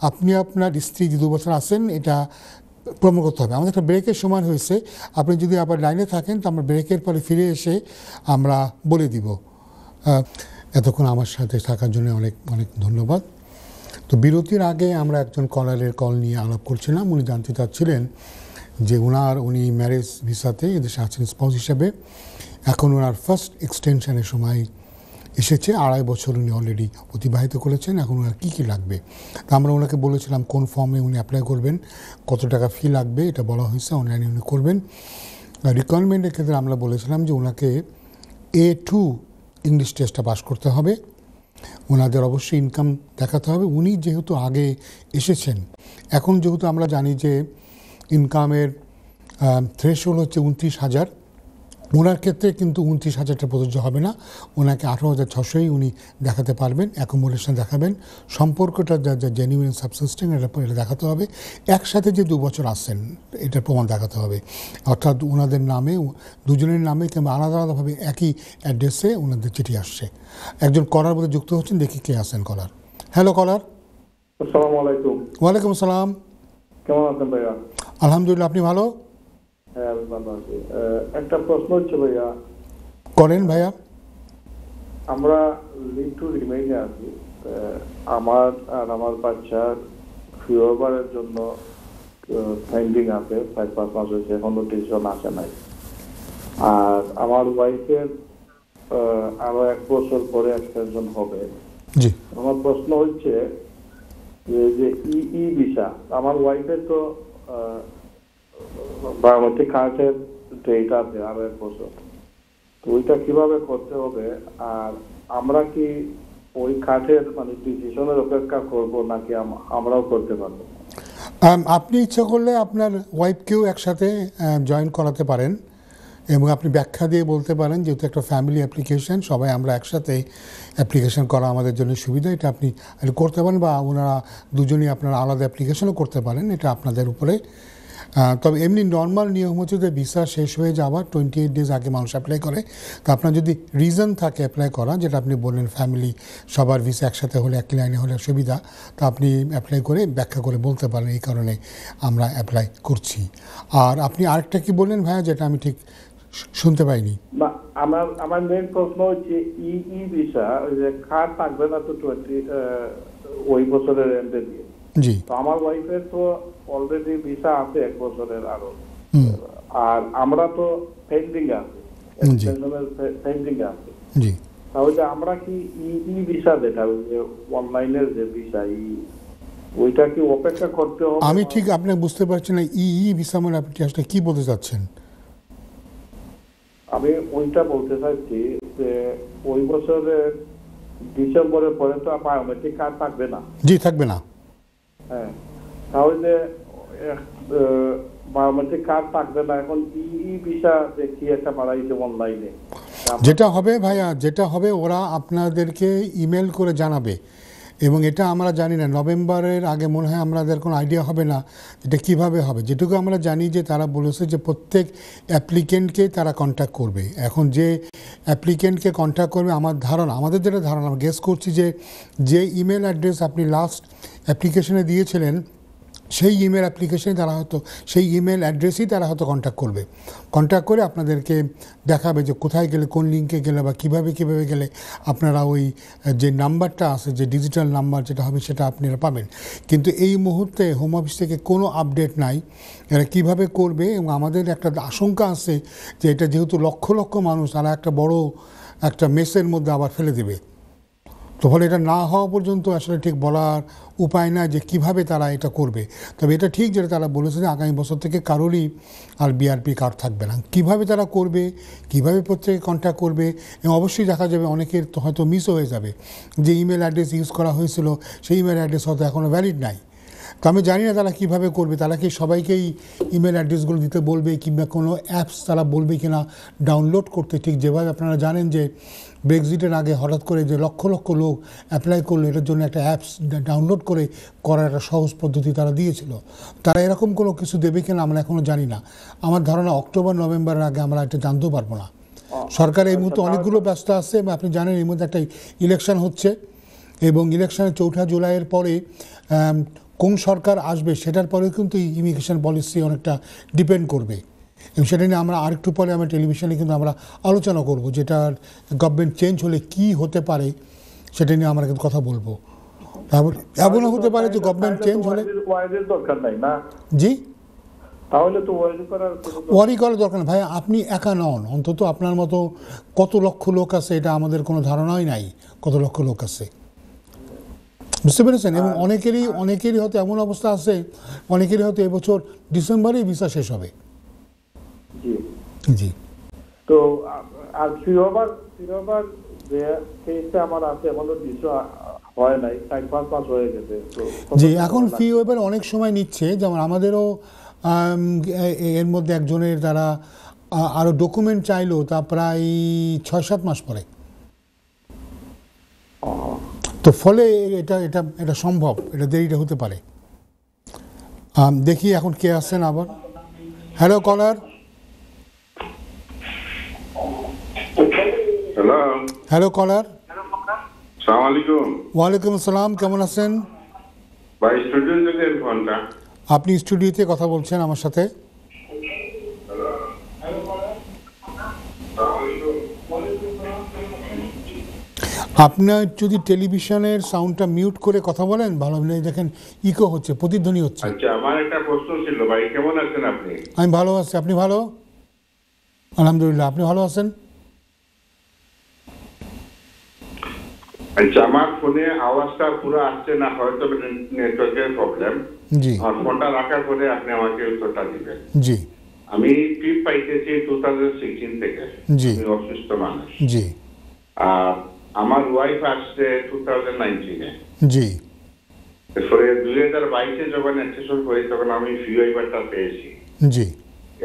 আপনি আপনার স্ত্রী যে 2 বছর আছেন এটা প্রমাণ করতে হবে। আমাদের একটা ব্রেকের সময় হয়েছে, আপনি যদি আবার লাইনে থাকেন তো আমরা ব্রেকের পরে ফিরে এসে আমরা বলে দিব। এতক্ষণ আমার সাথে থাকার জন্য অনেক অনেক ধন্যবাদ। তো বিরতির আগে আমরা একজন কলারের কল নিয়ে আলাপ করছিলাম। উনি জানতে চাচ্ছিলেন যে উনি ম্যারেজ ভিসাতে এদেশে আছেন স্পাউস হিসাবে। এখন ওনার ফার্স্ট এক্সটেনশনের সময় এসেছে, 2.5 বছর উনি অলরেডি অতিবাহিত করেছেন। এখন ওনার কী কী লাগবে তা আমরা ওনাকে বলেছিলাম কোন ফর্মে উনি অ্যাপ্লাই করবেন, কত টাকা ফি লাগবে এটা বলা হয়েছে, অনলাইনে উনি করবেন। রিকোয়ারমেন্টের ক্ষেত্রে আমরা বলেছিলাম যে ওনাকে A2 ইংলিশ টেস্টটা পাস করতে হবে। ওনাদের অবশ্যই ইনকাম দেখাতে হবে। উনি যেহেতু আগে এসেছেন, এখন যেহেতু আমরা জানি যে ইনকামের থ্রেশহোল্ড হচ্ছে 29,000, ওনার ক্ষেত্রে কিন্তু 29,000টা প্রযোজ্য হবে না। ওনাকে 18,600ই উনি দেখাতে পারবেন। অ্যাকোমোডেশন দেখাবেন, সম্পর্কটা যা জেনুইন সাবসিস্টিং এটা দেখাতে হবে। একসাথে যে 2 বছর আসছেন এটার প্রমাণ দেখাতে হবে। অর্থাৎ ওনাদের নামে, দুজনের নামে কিংবা আলাদা আলাদাভাবে একই অ্যাড্রেসে ওনাদের চিঠি আসছে। একজন কলার মধ্যে যুক্ত হচ্ছেন, দেখি কে আসেন কলার। হ্যালো কলার। আসসালামু আলাইকুম। ওয়ালাইকুম আসসালাম। কেমন আছেন ভাইয়া? আলহামদুলিল্লাহ, আপনি ভালো? হ্যাঁ আমি ভালো আছি। একটা প্রশ্ন হচ্ছে ভাইয়া, করেন ভাইয়া। আমরা লিভ টু রিমেইনে আছি। আমার আর আমার বাচ্চার ফিওভারের জন্য ফাইন্ডিং আছে, 5-5 মাস হয়েছে, এখনো ডিসিশন আসে নাই। আর আমার ওয়াইফের আরো 1 বছর পরে এক্সটেনশন হবে। জি আমার প্রশ্ন হচ্ছে যে ই ভিসা, আমার ওয়াইফের তো বায়োমেট্রিক কার্ডের ডেট আছে আরো 1 বছর, তো ওইটা কিভাবে করতে হবে? আর আমরা কি ওই কার্ডের মানে ডিসিশনের অপেক্ষা করব নাকি আমরাও করতে পারবো? আপনি ইচ্ছা করলে আপনার ওয়াইফকেও একসাথে জয়েন করাতে পারেন এবং আপনি ব্যাখ্যা দিয়ে বলতে পারেন যেহেতু একটা ফ্যামিলি অ্যাপ্লিকেশন, সবাই আমরা একসাথে অ্যাপ্লিকেশন করা আমাদের জন্য সুবিধা, এটা আপনি করতে পারেন, বা ওনারা দুজনই আপনারা আলাদা অ্যাপ্লিকেশনও করতে পারেন, এটা আপনাদের উপরে। তবে এমনি নর্মাল নিয়ম হচ্ছে যে ভিসা শেষ হয়ে যাওয়ার 28 ডেজ আগে মানুষ অ্যাপ্লাই করে। তো আপনার যদি রিজন থাকে অ্যাপ্লাই করা, যেটা আপনি বললেন ফ্যামিলি সবার ভিসা একসাথে হলে একই লাইনে হলে সুবিধা, তো আপনি অ্যাপ্লাই করে ব্যাখ্যা করে বলতে পারেন এই কারণে আমরা অ্যাপ্লাই করছি। আর আপনি আরেকটা কি বললেন ভাইয়া, যেটা আমি ঠিক শুনতে পাইনি? না, আমার মেইন প্রশ্ন হচ্ছে ই ভিসা, ওই যে কার্ড থাকবে না তো 20 ওই বছরের এন্ডে দিয়ে। জি তো আমার ওয়াইফের তো অলরেডি ভিসা আছে 1 বছরের আরো, আর আমরা তো পেন্ডিং আছে, এক্সটেনশনের পেন্ডিং আছে। জি তাহলে আমরা কি ই ভিসা, যেটা অনলাইনের যে ভিসা, ওইটা কি অপেক্ষা করতে হবে? আমি ঠিক আপনি বুঝতে পারছেন না ই ভিসা মানে আপনি আসলে কি বলতে চাচ্ছেন? আমি ওইটা বলতে চাচ্ছি যে ওই বছরের ডিসেম্বরের পরে তো বায়োমেট্রিক কার্ড থাকবে না। জি থাকবে না। হ্যাঁ, তাহলে বায়োমেট্রিক কার্ড থাকবে না, এখন ই ভিসা যে কি একটা বাড়াইছে অনলাইনে। যেটা হবে ভাইয়া, যেটা হবে ওরা আপনাদেরকে ইমেল করে জানাবে, এবং এটা আমরা জানি না, নভেম্বরের আগে মনে হয় আমাদের কোনো আইডিয়া হবে না এটা কিভাবে হবে। যেটুকু আমরা জানি যে তারা বলেছে যে প্রত্যেক অ্যাপ্লিকেন্টকে তারা কন্ট্যাক্ট করবে। এখন যে অ্যাপ্লিকেন্টকে কন্ট্যাক্ট করবে, আমার ধারণা, আমাদের যেটা ধারণা, আমরা গেস করছি যে ইমেল অ্যাড্রেস আপনি লাস্ট অ্যাপ্লিকেশনে দিয়েছিলেন সেই ইমেল অ্যাপ্লিকেশনে তারা হয়তো সেই ইমেল অ্যাড্রেসেই তারা হয়তো কন্ট্যাক্ট করে আপনাদেরকে দেখাবে যে কোথায় গেলে, কোন লিঙ্কে গেলে বা কীভাবে গেলে আপনারা ওই যে নাম্বারটা আছে, যে ডিজিটাল নাম্বার যেটা হবে সেটা আপনারা পাবেন। কিন্তু এই মুহূর্তে হোম অফিস থেকে কোনো আপডেট নাই এরা কীভাবে করবে, এবং আমাদের একটা আশঙ্কা আছে যে এটা যেহেতু লক্ষ লক্ষ মানুষ, তারা একটা বড় একটা মেসের মধ্যে আবার ফেলে দেবে। তো ফলে এটা না হওয়া পর্যন্ত আসলে ঠিক বলার উপায় না যে কিভাবে তারা এটা করবে। তবে এটা ঠিক যেটা তারা বলেছে যে আগামী বছর থেকে কারোরই আর বিআরপি কার্ড থাকবে না। কিভাবে তারা করবে, কিভাবে প্রত্যেকে কন্ট্যাক্ট করবে, এবং অবশ্যই দেখা যাবে অনেকের তো হয়তো মিসও হয়ে যাবে, যে ইমেল অ্যাড্রেস ইউজ করা হয়েছিল সেই ইমেল অ্যাড্রেস হয়তো এখনও ভ্যালিড নাই। তো আমি জানি না তারা কীভাবে করবে, তারা কি সবাইকেই ইমেল অ্যাড্রেসগুলো দিতে বলবে, কিংবা কোনো অ্যাপস তারা বলবে কিনা ডাউনলোড করতে, ঠিক যেভাবে আপনারা জানেন যে ব্রেক্সিটের আগে হঠাৎ করে যে লক্ষ লক্ষ লোক অ্যাপ্লাই করলো, এটার জন্য একটা অ্যাপস ডাউনলোড করে করার একটা সহজ পদ্ধতি তারা দিয়েছিল। তারা এরকম কোনো কিছু দেবে কিনা আমরা এখনও জানি না। আমার ধারণা অক্টোবর নভেম্বরের আগে আমরা এটা জানতেও পারবো না। সরকার এই মুহূর্তে অনেকগুলো ব্যস্ত আছে, এবং আপনি জানেন এই মধ্যে একটা ইলেকশন হচ্ছে, এবং ইলেকশনের 4 জুলাইয়ের পরে কোন সরকার আসবে সেটার পরেও কিন্তু ইমিগ্রেশন পলিসি অনেকটা ডিপেন্ড করবে, এবং সেটা নিয়ে আমরা আরেকটু পরে আমার টেলিভিশনে কিন্তু আমরা আলোচনা করব, যেটার গভর্নমেন্ট চেঞ্জ হলে কি হতে পারে সেটা নিয়ে আমরা কিন্তু কথা বলবো। এমনও হতে পারে যে গভর্নমেন্ট চেঞ্জ হলে দরকার নাই না। জি, তাহলে তো ওয়ারি করার দরকার নেই ভাই, আপনি একা নন, অন্তত আপনার মতো কত লক্ষ লোক আছে এটা আমাদের কোনো ধারণাই নাই কত লক্ষ লোক আছে, বুঝতে পেরেছেন? এবং অনেকেরই হয়তো এমন অবস্থা আছে, অনেকেরই হয়তো এবছর ডিসেম্বরেই ভিসা শেষ হবে। জি, তো আর ফিরোবার যে কেসটা আমার আছে এখনো ভিসা হয় নাই, 4-5 মাস হয়ে গেছে। জি, এখন ফি ওয়েবার অনেক সময় নিচ্ছে, যেমন আমাদেরও এর মধ্যে একজনের দ্বারা আরও ডকুমেন্ট চাইলো, তা প্রায় 6-7 মাস পরে। তো ফলে এটা সম্ভব, এটা দেরিটা হতে পারে। দেখি এখন কে আসছেন আবার। হ্যালো কলার। হ্যালো কলার। আসসালামু আলাইকুম। ওয়ালাইকুম আসসালাম, কেমন আছেন? ভাই স্টুডিও থেকে ফোনটা। আপনি স্টুডিওতে কথা বলছেন আমার সাথে। আপনার যদি টেলিভিশনের সাউন্ডটা মিউট করে কথা বলেন ভালো হবে, দেখেন ইকো হচ্ছে, প্রতিধ্বনি হচ্ছে। আচ্ছা, আমার একটা প্রশ্ন ছিল ভাই, কেমন আছেন আপনি? আমি ভালো আছি, আপনি ভালো? আলহামদুলিল্লাহ, আপনি ভালো আছেন? আচ্ছা, আমার ফোনে আওয়াজটা পুরো আসছে না, হয়তো নেটওয়ার্কের প্রবলেম। জি আর ফোনটা রাখার পরে আপনি আমাকে উত্তরটা দিবেন। জি আমি ট্রিপ পাইতেছি 2016 থেকে। জি। আমি অসুস্থ মানুষ। জি আর আমার ওয়াইফ আসছে 2019-এ। জি এরপরে 2022-এ যখন অ্যাক্সেশন করি তখন আমি ফি ওয়াইভারটা পেয়েছি। জি।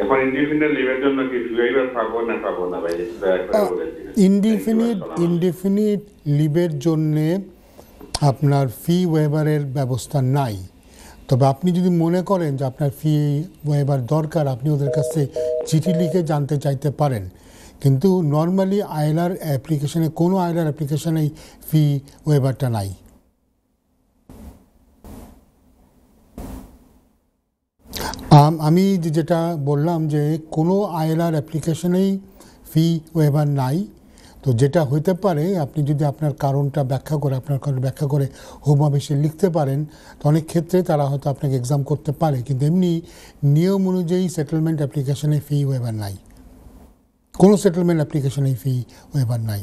এখন ইনডিফিনিট লিভের জন্য কি ফি ওয়াইভার পাবো না ভাই? দয়া করে বলে দিন। ইনডিফিনিট লিভের জন্যে আপনার ফি ওয়েভারের ব্যবস্থা নাই। তবে আপনি যদি মনে করেন যে আপনার ফি ওয়েভার দরকার, আপনি ওদের কাছে চিঠি লিখে জানতে চাইতে পারেন। কিন্তু নর্মালি আইএলআর অ্যাপ্লিকেশনে, কোনো আইএলআর অ্যাপ্লিকেশনেই ফি ওয়েভারটা নাই। আমি যেটা বললাম যে কোনো আইএলআর অ্যাপ্লিকেশনেই ফি ওয়েভার নাই। তো যেটা হইতে পারে, আপনি যদি আপনার কারণটা ব্যাখ্যা করে, আপনার কারণ ব্যাখ্যা করে হোম অফিসে লিখতে পারেন, তো অনেক ক্ষেত্রে তারা হয়তো আপনাকে এক্সাম করতে পারে। কিন্তু এমনি নিয়ম অনুযায়ী সেটেলমেন্ট অ্যাপ্লিকেশনে ফি ওয়েভার নাই, কোনো সেটেলমেন্ট অ্যাপ্লিকেশনে ফি ওয়েভার নাই।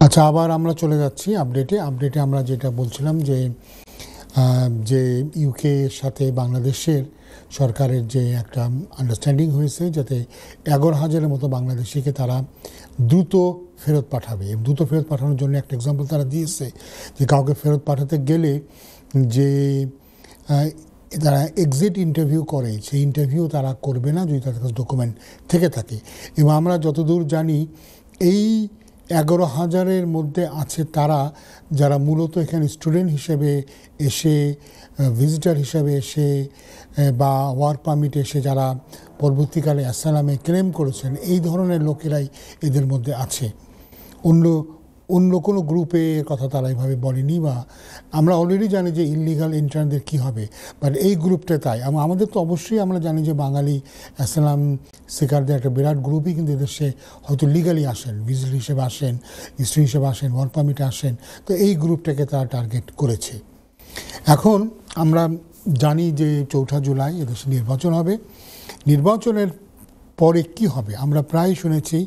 আচ্ছা, আবার আমরা চলে যাচ্ছি আপডেটে আমরা যেটা বলছিলাম যে ইউকে এর সাথে বাংলাদেশের সরকারের যে একটা আন্ডারস্ট্যান্ডিং হয়েছে, যাতে 11,000-এর মতো বাংলাদেশিকে তারা দ্রুত ফেরত পাঠাবে। দ্রুত ফেরত পাঠানোর জন্য একটা এক্সাম্পল তারা দিয়েছে যে কাউকে ফেরত পাঠাতে গেলে যে তারা এক্সিট ইন্টারভিউ করে, সেই ইন্টারভিউ তারা করবে না যদি তাদের কাছে ডকুমেন্ট থেকে থাকে। এবং আমরা যতদূর জানি এই 11,000-এর মধ্যে আছে তারা যারা মূলত এখানে স্টুডেন্ট হিসেবে এসে, ভিজিটার হিসেবে এসে বা ওয়ার্ক পারমিট এসে যারা পরবর্তীকালে অ্যাসালামে ক্লেম করেছেন, এই ধরনের লোকেরাই এদের মধ্যে আছে। অন্য কোনো গ্রুপে কথা তারা এইভাবে বলেনি। বা আমরা অলরেডি জানি যে ইললিগাল এন্ট্রান্টদের কী হবে, বাট এই গ্রুপটা তাই। আমাদের তো অবশ্যই আমরা জানি যে বাঙালি অ্যাসালাম সিকারদের একটা বিরাট গ্রুপই কিন্তু এদেশে হয়তো লিগালি আসেন, ভিজিটর হিসেবে আসেন, স্টুডেন্ট হিসেবে আসেন, ওয়ার্ক পারমিটে আসেন। তো এই গ্রুপটাকে তারা টার্গেট করেছে। এখন আমরা জানি যে 4 জুলাই এদেশে নির্বাচন হবে। নির্বাচনের পরে কি হবে আমরা প্রায় শুনেছি,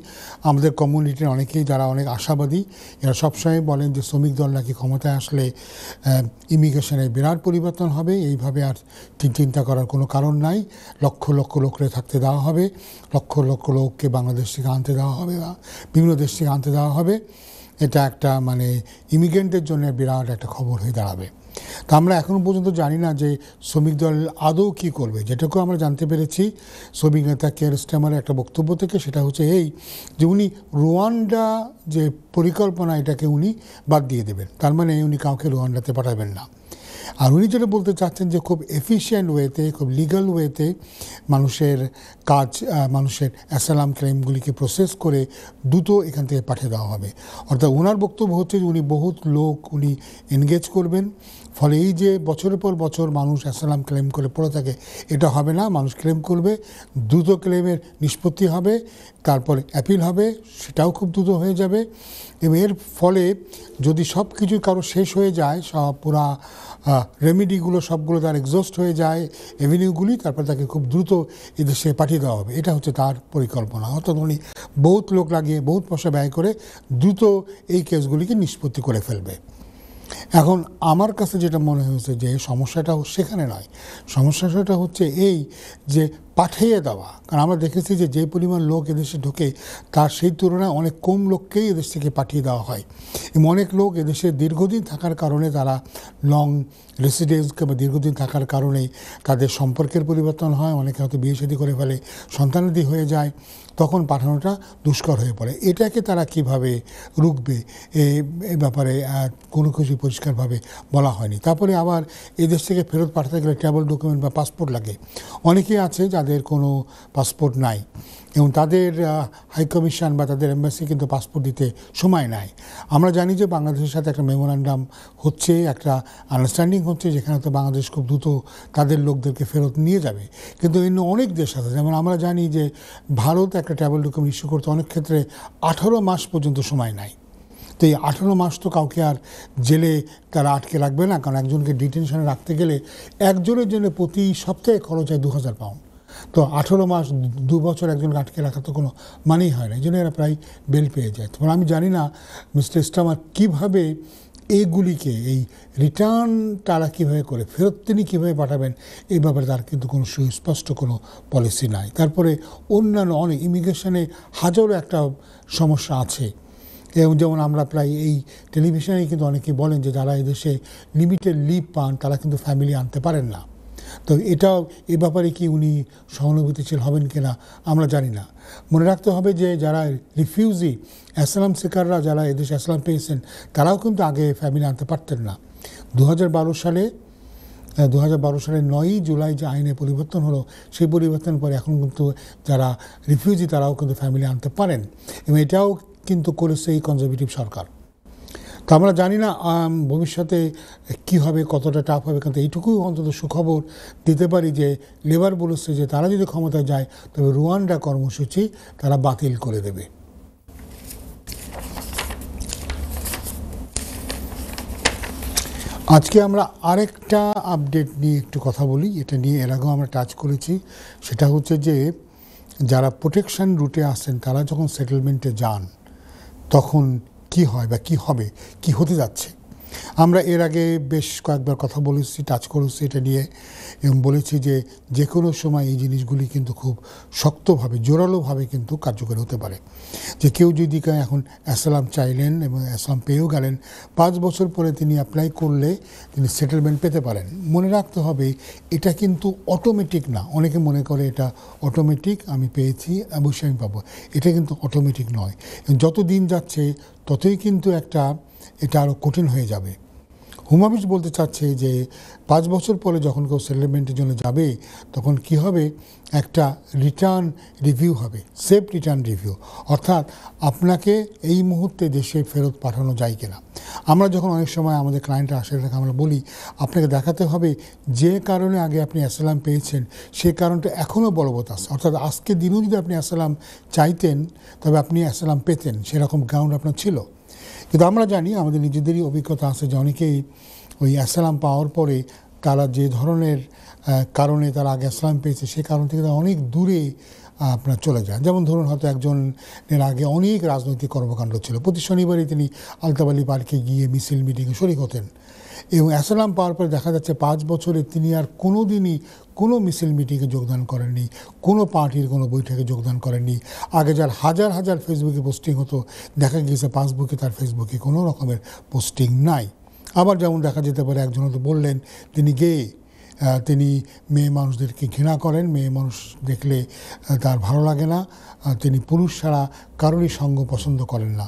আমাদের কমিউনিটির অনেকেই যারা অনেক আশাবাদী, এরা সবসময় বলেন যে শ্রমিক দল নাকি ক্ষমতায় আসলে ইমিগ্রেশনের বিরাট পরিবর্তন হবে। এইভাবে আর চিন্তা করার কোনো কারণ নাই। লক্ষ লক্ষ লোকরে থাকতে দেওয়া হবে, লক্ষ লক্ষ লোককে বাংলাদেশ থেকে আনতে দেওয়া হবে বা বিভিন্ন দেশ থেকে আনতে দেওয়া হবে। এটা একটা মানে ইমিগ্রেন্টদের জন্য বিরাট একটা খবর হয়ে দাঁড়াবে। তা আমরা এখনও পর্যন্ত জানি না যে শ্রমিক দল আদৌ কী করবে। যেটুকু আমরা জানতে পেরেছি শ্রমিক নেতা কেয়ার স্টামারের একটা বক্তব্য থেকে, সেটা হচ্ছে এই যে উনি রুয়ান্ডা যে পরিকল্পনা, এটাকে উনি বাদ দিয়ে দেবেন। তার মানে উনি কাউকে রুয়ান্ডাতে পাঠাবেন না। আর উনি যেটা বলতে চাচ্ছেন যে খুব এফিশিয়েন্ট ওয়েতে, খুব লিগাল ওয়েতে মানুষের অ্যাসালাম ক্লেমগুলিকে প্রসেস করে দ্রুত এখান থেকে পাঠিয়ে দেওয়া হবে। অর্থাৎ ওনার বক্তব্য হচ্ছে যে উনি বহুত লোক উনি এনগেজ করবেন। ফলে এই যে বছরের পর বছর মানুষ অ্যাসালাম ক্লেম করে পড়ে থাকে, এটা হবে না। মানুষ ক্লেম করবে, দ্রুত ক্লেমের নিষ্পত্তি হবে, তারপরে অ্যাপিল হবে, সেটাও খুব দ্রুত হয়ে যাবে। এবং এর ফলে যদি সব কিছু কারো শেষ হয়ে যায়, সব পুরা রেমিডিগুলো সবগুলো তার এক্সস্ট হয়ে যায়, এভিনিউগুলি, তারপর তাকে খুব দ্রুত এদেশে পাঠিয়ে দেওয়া হবে। এটা হচ্ছে তার পরিকল্পনা। অর্থাৎ উনি বহুত লোক লাগিয়ে, বহুত পয়সা ব্যয় করে দ্রুত এই কেসগুলিকে নিষ্পত্তি করে ফেলবে। এখন আমার কাছে যেটা মনে হয়েছে যে সমস্যাটা সেখানে নয়, সমস্যাটা হচ্ছে এই যে পাঠিয়ে দেওয়া। কারণ আমরা দেখেছি যে পরিমাণ লোক এদেশে ঢোকে তার সেই তুলনায় অনেক কম লোককেই এদেশ থেকে পাঠিয়ে দেওয়া হয়। এবং অনেক লোক এদেশে দীর্ঘদিন থাকার কারণে, তারা লং রেসিডেন্স কিংবা দীর্ঘদিন থাকার কারণেই তাদের সম্পর্কের পরিবর্তন হয়, অনেকে হয়তো বিয়ে শাদী করে ফেলে, সন্তানাদি হয়ে যায়, তখন পাঠানোটা দুষ্কর হয়ে পড়ে। এটাকে তারা কিভাবে রুখবে এ ব্যাপারে কোনো কিছু পরিষ্কারভাবে বলা হয়নি। তারপরে আবার এই দেশ থেকে ফেরত পাঠাতে গেলে ট্রাভেল ডকুমেন্ট বা পাসপোর্ট লাগে। অনেকেই আছে যাদের কোনো পাসপোর্ট নাই এবং তাদের হাইকমিশন বা তাদের এম্বাসি কিন্তু পাসপোর্ট দিতে সময় নেয়। আমরা জানি যে বাংলাদেশের সাথে একটা মেমোরান্ডাম হচ্ছে, একটা আন্ডারস্ট্যান্ডিং হচ্ছে, যেখানে তো বাংলাদেশ খুব দ্রুত তাদের লোকদেরকে ফেরত নিয়ে যাবে। কিন্তু অন্য অনেক দেশ আছে, যেমন আমরা জানি যে ভারত একটা ট্রাভেল ডকুমেন্ট ইস্যু করতে অনেক ক্ষেত্রে 18 মাস পর্যন্ত সময় নেয়। তো এই 18 মাস তো কাউকে আর জেলে তারা আটকে রাখবে না, কারণ একজনকে ডিটেনশনে রাখতে গেলে একজনের জন্য প্রতি সপ্তাহে খরচ হয় 2,000 পাউন্ড। তো 18 মাস 2 বছর একজনকে আটকে রাখা তো কোনো মানেই হয় না, এই জন্য এরা প্রায় বেল পেয়ে যায়। তখন আমি জানি না মিস্টার স্টামার কীভাবে এইগুলিকে, এই রিটার্ন তারা কীভাবে করে, ফেরত তিনি কীভাবে পাঠাবেন এই ব্যাপারে তার কিন্তু কোনো সুস্পষ্ট কোনো পলিসি নাই। তারপরে অন্যান্য অনেক ইমিগ্রেশনে হাজারো একটা সমস্যা আছে, এবং যেমন আমরা প্রায় এই টেলিভিশনে কিন্তু অনেকেই বলেন যে যারা এদেশে লিমিটেড লিভ পান তারা কিন্তু ফ্যামিলি আনতে পারেন না। তো এটাও এ ব্যাপারে কি উনি সহানুভূতিশীল হবেন কিনা আমরা জানি না। মনে রাখতে হবে যে যারা রিফিউজি অ্যাসাইলাম সিকাররা যারা এদেশে অ্যাসাইলাম পেয়েছেন তারাও কিন্তু আগে ফ্যামিলি আনতে পারতেন না। 2012 সালে 9ই জুলাই যে আইনে পরিবর্তন হলো, সেই পরিবর্তনের পরে এখন কিন্তু যারা রিফিউজি তারাও কিন্তু ফ্যামিলি আনতে পারেন, এবং এটাও কিন্তু করেছে এই কনজারভেটিভ সরকার। তো আমরা জানি না ভবিষ্যতে কি হবে, কতটা টাফ হবে, কিন্তু এইটুকু অন্তত সুখবর দিতে পারি যে লেবার বলেছে যে তারা যদি ক্ষমতায় যায় তবে রুয়ান্ডা কর্মসূচি তারা বাতিল করে দেবে। আজকে আমরা আরেকটা আপডেট নিয়ে একটু কথা বলি, এটা নিয়ে এর আগেও আমরা টাচ করেছি। সেটা হচ্ছে যে যারা প্রোটেকশন রুটে আসেন তারা যখন সেটেলমেন্টে যান তখন কি হয় বা কি হবে, কি হতে যাচ্ছে। আমরা এর আগে বেশ কয়েকবার কথা বলেছি, টাচ করেছি এটা নিয়ে, এবং বলেছি যে যে কোনো সময় এই জিনিসগুলি কিন্তু খুব শক্তভাবে, জোরালোভাবে কিন্তু কার্যকরী হতে পারে। যে কেউ যদি এখন অ্যাসাইলাম চাইলেন এবং অ্যাসাইলাম পেয়েও গেলেন, 5 বছর পরে তিনি অ্যাপ্লাই করলে তিনি সেটেলমেন্ট পেতে পারেন। মনে রাখতে হবে এটা কিন্তু অটোমেটিক না। অনেকে মনে করে এটা অটোমেটিক, আমি পেয়েছি অবশ্যই আমি পাবো, এটা কিন্তু অটোমেটিক নয়। যত দিন যাচ্ছে ততই কিন্তু এটা আরও কঠিন হয়ে যাবে। হুমাবিজ বলতে চাচ্ছে যে 5 বছর পরে যখন কেউ সেটেলমেন্টের জন্য যাবে তখন কি হবে, একটা রিটার্ন রিভিউ হবে, সেফ রিটার্ন রিভিউ, অর্থাৎ আপনাকে এই মুহূর্তে দেশে ফেরত পাঠানো যায় কিনা। আমরা যখন অনেক সময় আমাদের ক্লায়েন্টরা আসে আমরা বলি আপনাকে দেখাতে হবে যে কারণে আগে আপনি অ্যাসাইলাম পেয়েছেন সেই কারণটা এখনও বলবৎ আছে, অর্থাৎ আজকের দিনেও যদি আপনি অ্যাসাইলাম চাইতেন তবে আপনি অ্যাসাইলাম পেতেন, সেরকম গ্রাউন্ড আপনার ছিল। কিন্তু আমরা জানি, আমাদের নিজেদেরই অভিজ্ঞতা আছে যে অনেকেই ওই অ্যাসাইলাম পাওয়ার পরে তারা যে ধরনের কারণে তারা আগে অ্যাসাইলাম পেয়েছে সেই কারণ থেকে তারা অনেক দূরে আপনার চলে যায়। যেমন ধরুন হয়তো একজনের আগে অনেক রাজনৈতিক কর্মকাণ্ড ছিল, প্রতি শনিবারই তিনি আলতাফ আলী পার্কে গিয়ে মিছিল মিটিংয়ে শরিক হতেন, এবং অ্যাসাইলাম পাওয়ার পরে দেখা যাচ্ছে 5 বছরে তিনি আর কোনো দিনই কোনো মিছিল মিটিংয়ে যোগদান করেননি, কোনো পার্টির কোনো বৈঠকে যোগদান করেননি। আগে যার হাজার হাজার ফেসবুকে পোস্টিং হতো, দেখা গিয়েছে পাসবুকে তার ফেসবুকে কোনো রকমের পোস্টিং নাই। আবার যেমন দেখা যেতে পারে একজন হয়তো বললেন তিনি গেয়ে, তিনি মেয়ে মানুষদেরকে ঘৃণা করেন, মেয়ে মানুষ দেখলে তার ভালো লাগে না, তিনি পুরুষ ছাড়া কারোরই সঙ্গ পছন্দ করেন না,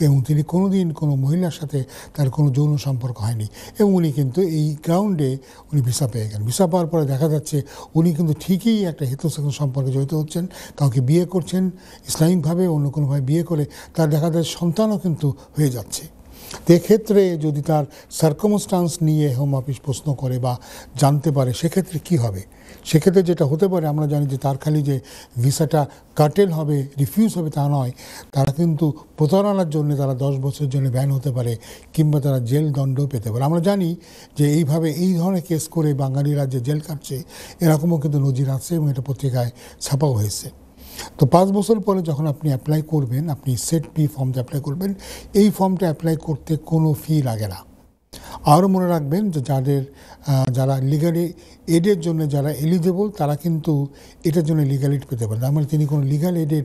এবং তিনি কোনো দিন কোনো মহিলার সাথে তার কোনো যৌন সম্পর্ক হয়নি, এবং উনি কিন্তু এই গ্রাউন্ডে উনি ভিসা পেয়ে গেলেন। ভিসা পাওয়ার পরে দেখা যাচ্ছে উনি কিন্তু ঠিকই একটা হেতেরোসেক্সুয়াল সম্পর্কে জড়িত হচ্ছেন, কাউকে বিয়ে করছেন ইসলামিকভাবে, অন্য কোনোভাবে বিয়ে করে তার দেখা যায় সন্তানও কিন্তু হয়ে যাচ্ছে। তো এক্ষেত্রে যদি তার সার্কামস্টান্স নিয়ে হোম অফিস প্রশ্ন করে বা জানতে পারে সেক্ষেত্রে কি হবে, সেক্ষেত্রে যেটা হতে পারে আমরা জানি যে তার খালি যে ভিসাটা কাটেল হবে, রিফিউজ হবে তা নয়, তারা কিন্তু প্রতারণার জন্য তারা 10 বছরের জন্য ব্যান হতে পারে, কিংবা তারা জেল দণ্ডও পেতে পারে। আমরা জানি যে এইভাবে এই ধরনের কেস করে বাঙালিরা যে জেল কাটছে এরকমও কিন্তু নজির আছে, এবং এটা পত্রিকায় ছাপাও হয়েছে। তো 5 বছর পরে যখন আপনি অ্যাপ্লাই করবেন, আপনি সেট পি ফর্মটা অ্যাপ্লাই করবেন, এই ফর্মটা অ্যাপ্লাই করতে কোনো ফি লাগে না। আরও মনে রাখবেন যে যারা লিগালি এডের জন্য যারা এলিজেবল তারা কিন্তু এটার জন্য লিগাল এড পেতে পারেন। মানে তিনি কোনো লিগাল এডের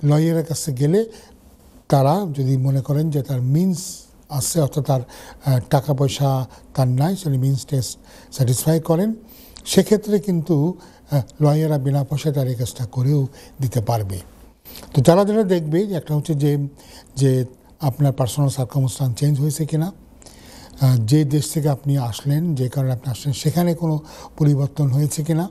লয়ারের কাছে গেলে তারা যদি মনে করেন যে তার মিনস আছে, অর্থাৎ তার টাকা পয়সা তার নাই, সেটা মিনস টেস্ট স্যাটিসফাই করেন, সেক্ষেত্রে কিন্তু লয়াররা বিনা পয়সায় তার এই কাজটা করেও দিতে পারবে। তো যারা দেখবে একটা হচ্ছে যে আপনার পার্সোনাল সার্কামস্টান্স চেঞ্জ হয়েছে কিনা, যে দেশ থেকে আপনি আসলেন, যে কারণে আপনি আসলেন সেখানে কোনো পরিবর্তন হয়েছে কিনা,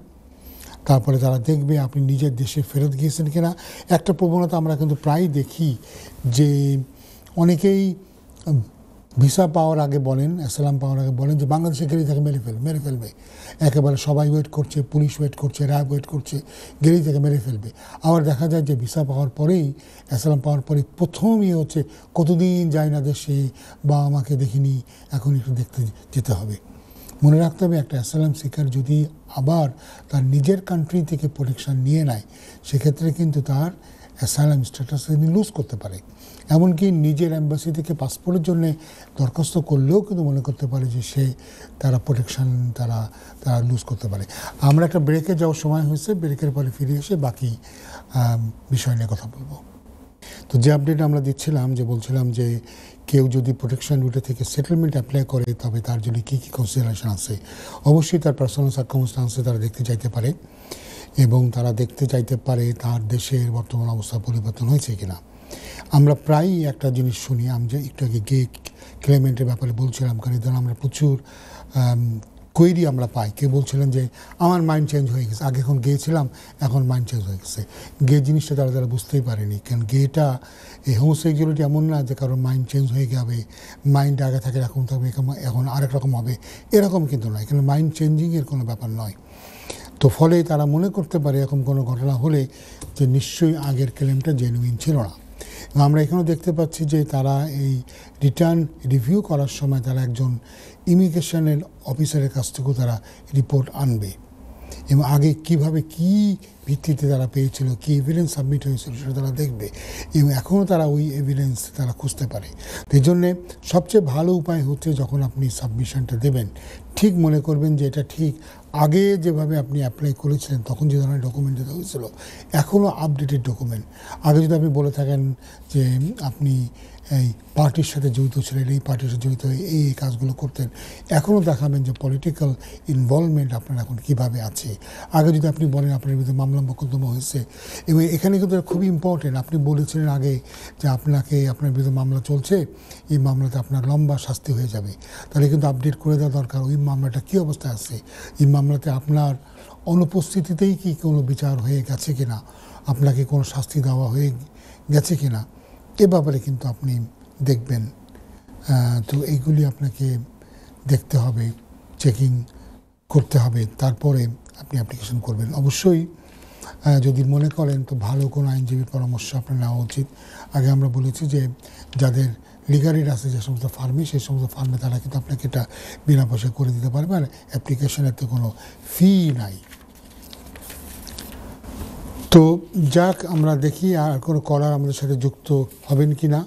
তারপরে তারা দেখবে আপনি নিজের দেশে ফেরত গিয়েছেন কিনা। একটা প্রবণতা আমরা কিন্তু প্রায় দেখি যে অনেকেই ভিসা পাওয়ার আগে বলেন, অ্যাসাইলাম পাওয়ার আগে বলেন যে বাংলাদেশে গেলেই তাকে মেরে ফেলবে, একেবারে সবাই ওয়েট করছে, পুলিশ ওয়েট করছে, র্যাব ওয়েট করছে, গেলেই তাকে মেরে ফেলবে। আবার দেখা যায় যে ভিসা পাওয়ার পরেই, অ্যাসাইলাম পাওয়ার পরেই প্রথমই হচ্ছে কতদিন যায় না দেশে, বা আমাকে দেখিনি, এখন একটু দেখতে যেতে হবে। মনে রাখতে হবে একটা অ্যাসাইলাম সিকার যদি আবার তার নিজের কান্ট্রি থেকে প্রোটেকশন নিয়ে নেয়, সেক্ষেত্রে কিন্তু তার অ্যাসাইলাম স্ট্যাটাস তিনি লুজ করতে পারে। এমনকি নিজের অ্যাম্বাসি থেকে পাসপোর্টের জন্য দরখাস্ত করলেও কিন্তু মনে করতে পারে যে সে তারা প্রোটেকশন তারা লুজ করতে পারে। আমরা একটা ব্রেকে যাওয়ার সময় হয়েছে, ব্রেকের পরে ফিরে এসে বাকি বিষয় নিয়ে কথা বলবো। তো যে আপডেট আমরা দিচ্ছিলাম, যে বলছিলাম যে কেউ যদি প্রোটেকশন রুটে থেকে সেটেলমেন্ট অ্যাপ্লাই করে তবে তার জন্য কী কী কনসিডারেশন আছে। অবশ্যই তার পার্সোনাল সার্কামস্টান্সে তারা দেখতে চাইতে পারে, এবং তারা দেখতে চাইতে পারে তার দেশের বর্তমান অবস্থা পরিবর্তন হয়েছে কিনা। আমরা প্রায়ই একটা জিনিস শুনি, আমি যে একটু আগে গে ক্লেমেন্টের ব্যাপারে বলছিলাম, কারণ ধরুন আমরা প্রচুর কোয়েরি আমরা পাই। কেউ বলছিলেন যে আমার মাইন্ড চেঞ্জ হয়ে গেছে, আগে এখন গিয়েছিলাম এখন মাইন্ড চেঞ্জ হয়ে গেছে। গে জিনিসটা তারা বুঝতেই পারেনি, কারণ গেটা এই হোমোসেক্সুয়ালিটি এমন না যে কারোর মাইন্ড চেঞ্জ হয়ে যাবে, মাইন্ড আগে থাকে এরকম থাকবে এখন আরেক রকম হবে, এরকম কিন্তু নয়। এখানে মাইন্ড চেঞ্জিংয়ের কোনো ব্যাপার নয়। তো ফলে তারা মনে করতে পারে এরকম কোনো ঘটনা হলে যে নিশ্চয়ই আগের ক্লেমটা জেনুইন ছিল না। আমরা এখানেও দেখতে পাচ্ছি যে তারা এই রিটার্ন রিভিউ করার সময় তারা একজন ইমিগ্রেশনের অফিসারের কাছ থেকেও তারা রিপোর্ট আনবে, এবং আগে কিভাবে কি ভিত্তিতে তারা পেয়েছিল, কি এভিডেন্স সাবমিট হয়েছিল সেটা তারা দেখবে, এবং এখনও তারা ওই এভিডেন্স তারা খুঁজতে পারে। এই জন্যে সবচেয়ে ভালো উপায় হচ্ছে যখন আপনি সাবমিশনটা দেবেন ঠিক মনে করবেন যে এটা ঠিক আগে যেভাবে আপনি অ্যাপ্লাই করেছিলেন তখন যে ধরনের ডকুমেন্ট দেওয়া হয়েছিল এখনও আপডেটেড ডকুমেন্ট। আগে যদি আপনি বলে থাকেন যে আপনি এই পার্টির সাথে জড়িত ছিলেন, এই পার্টির সাথে জড়িত হয়ে এই কাজগুলো করতেন, এখনও দেখাবেন যে পলিটিক্যাল ইনভলভমেন্ট আপনার এখন কীভাবে আছে। আগে যদি আপনি বলেন আপনার বিরুদ্ধে মামলা মোকদ্দমা হয়েছে, এবং এখানে কিন্তু খুবই ইম্পর্টেন্ট, আপনি বলেছিলেন আগে যে আপনার বিরুদ্ধে মামলা চলছে, এই মামলাতে আপনার লম্বা শাস্তি হয়ে যাবে, তাহলে কিন্তু আপডেট করে দেওয়া দরকার ওই মামলাটা কী অবস্থায় আছে, এই মামলাতে আপনার অনুপস্থিতিতেই কি কোনো বিচার হয়ে গেছে কিনা, আপনাকে কোনো শাস্তি দেওয়া হয়ে গেছে কিনা, এ ব্যাপারে কিন্তু আপনি দেখবেন। তো এইগুলি আপনাকে দেখতে হবে, চেকিং করতে হবে, তারপরে আপনি অ্যাপ্লিকেশন করবেন। অবশ্যই যদি মনে করেন তো ভালো কোনো আইনজীবীর পরামর্শ আপনার নেওয়া উচিত। আগে আমরা বলেছি যে যাদের লিগারের আছে যে সমস্ত ফার্মে, সেই সমস্ত ফার্মে তারা কিন্তু আপনাকে এটা বিনা পয়সায় করে দিতে পারবে, আর অ্যাপ্লিকেশনের তো কোনো ফি নাই। তো যাক, আমরা দেখি আর কোনো কলার আমাদের সাথে যুক্ত হবেন কি না।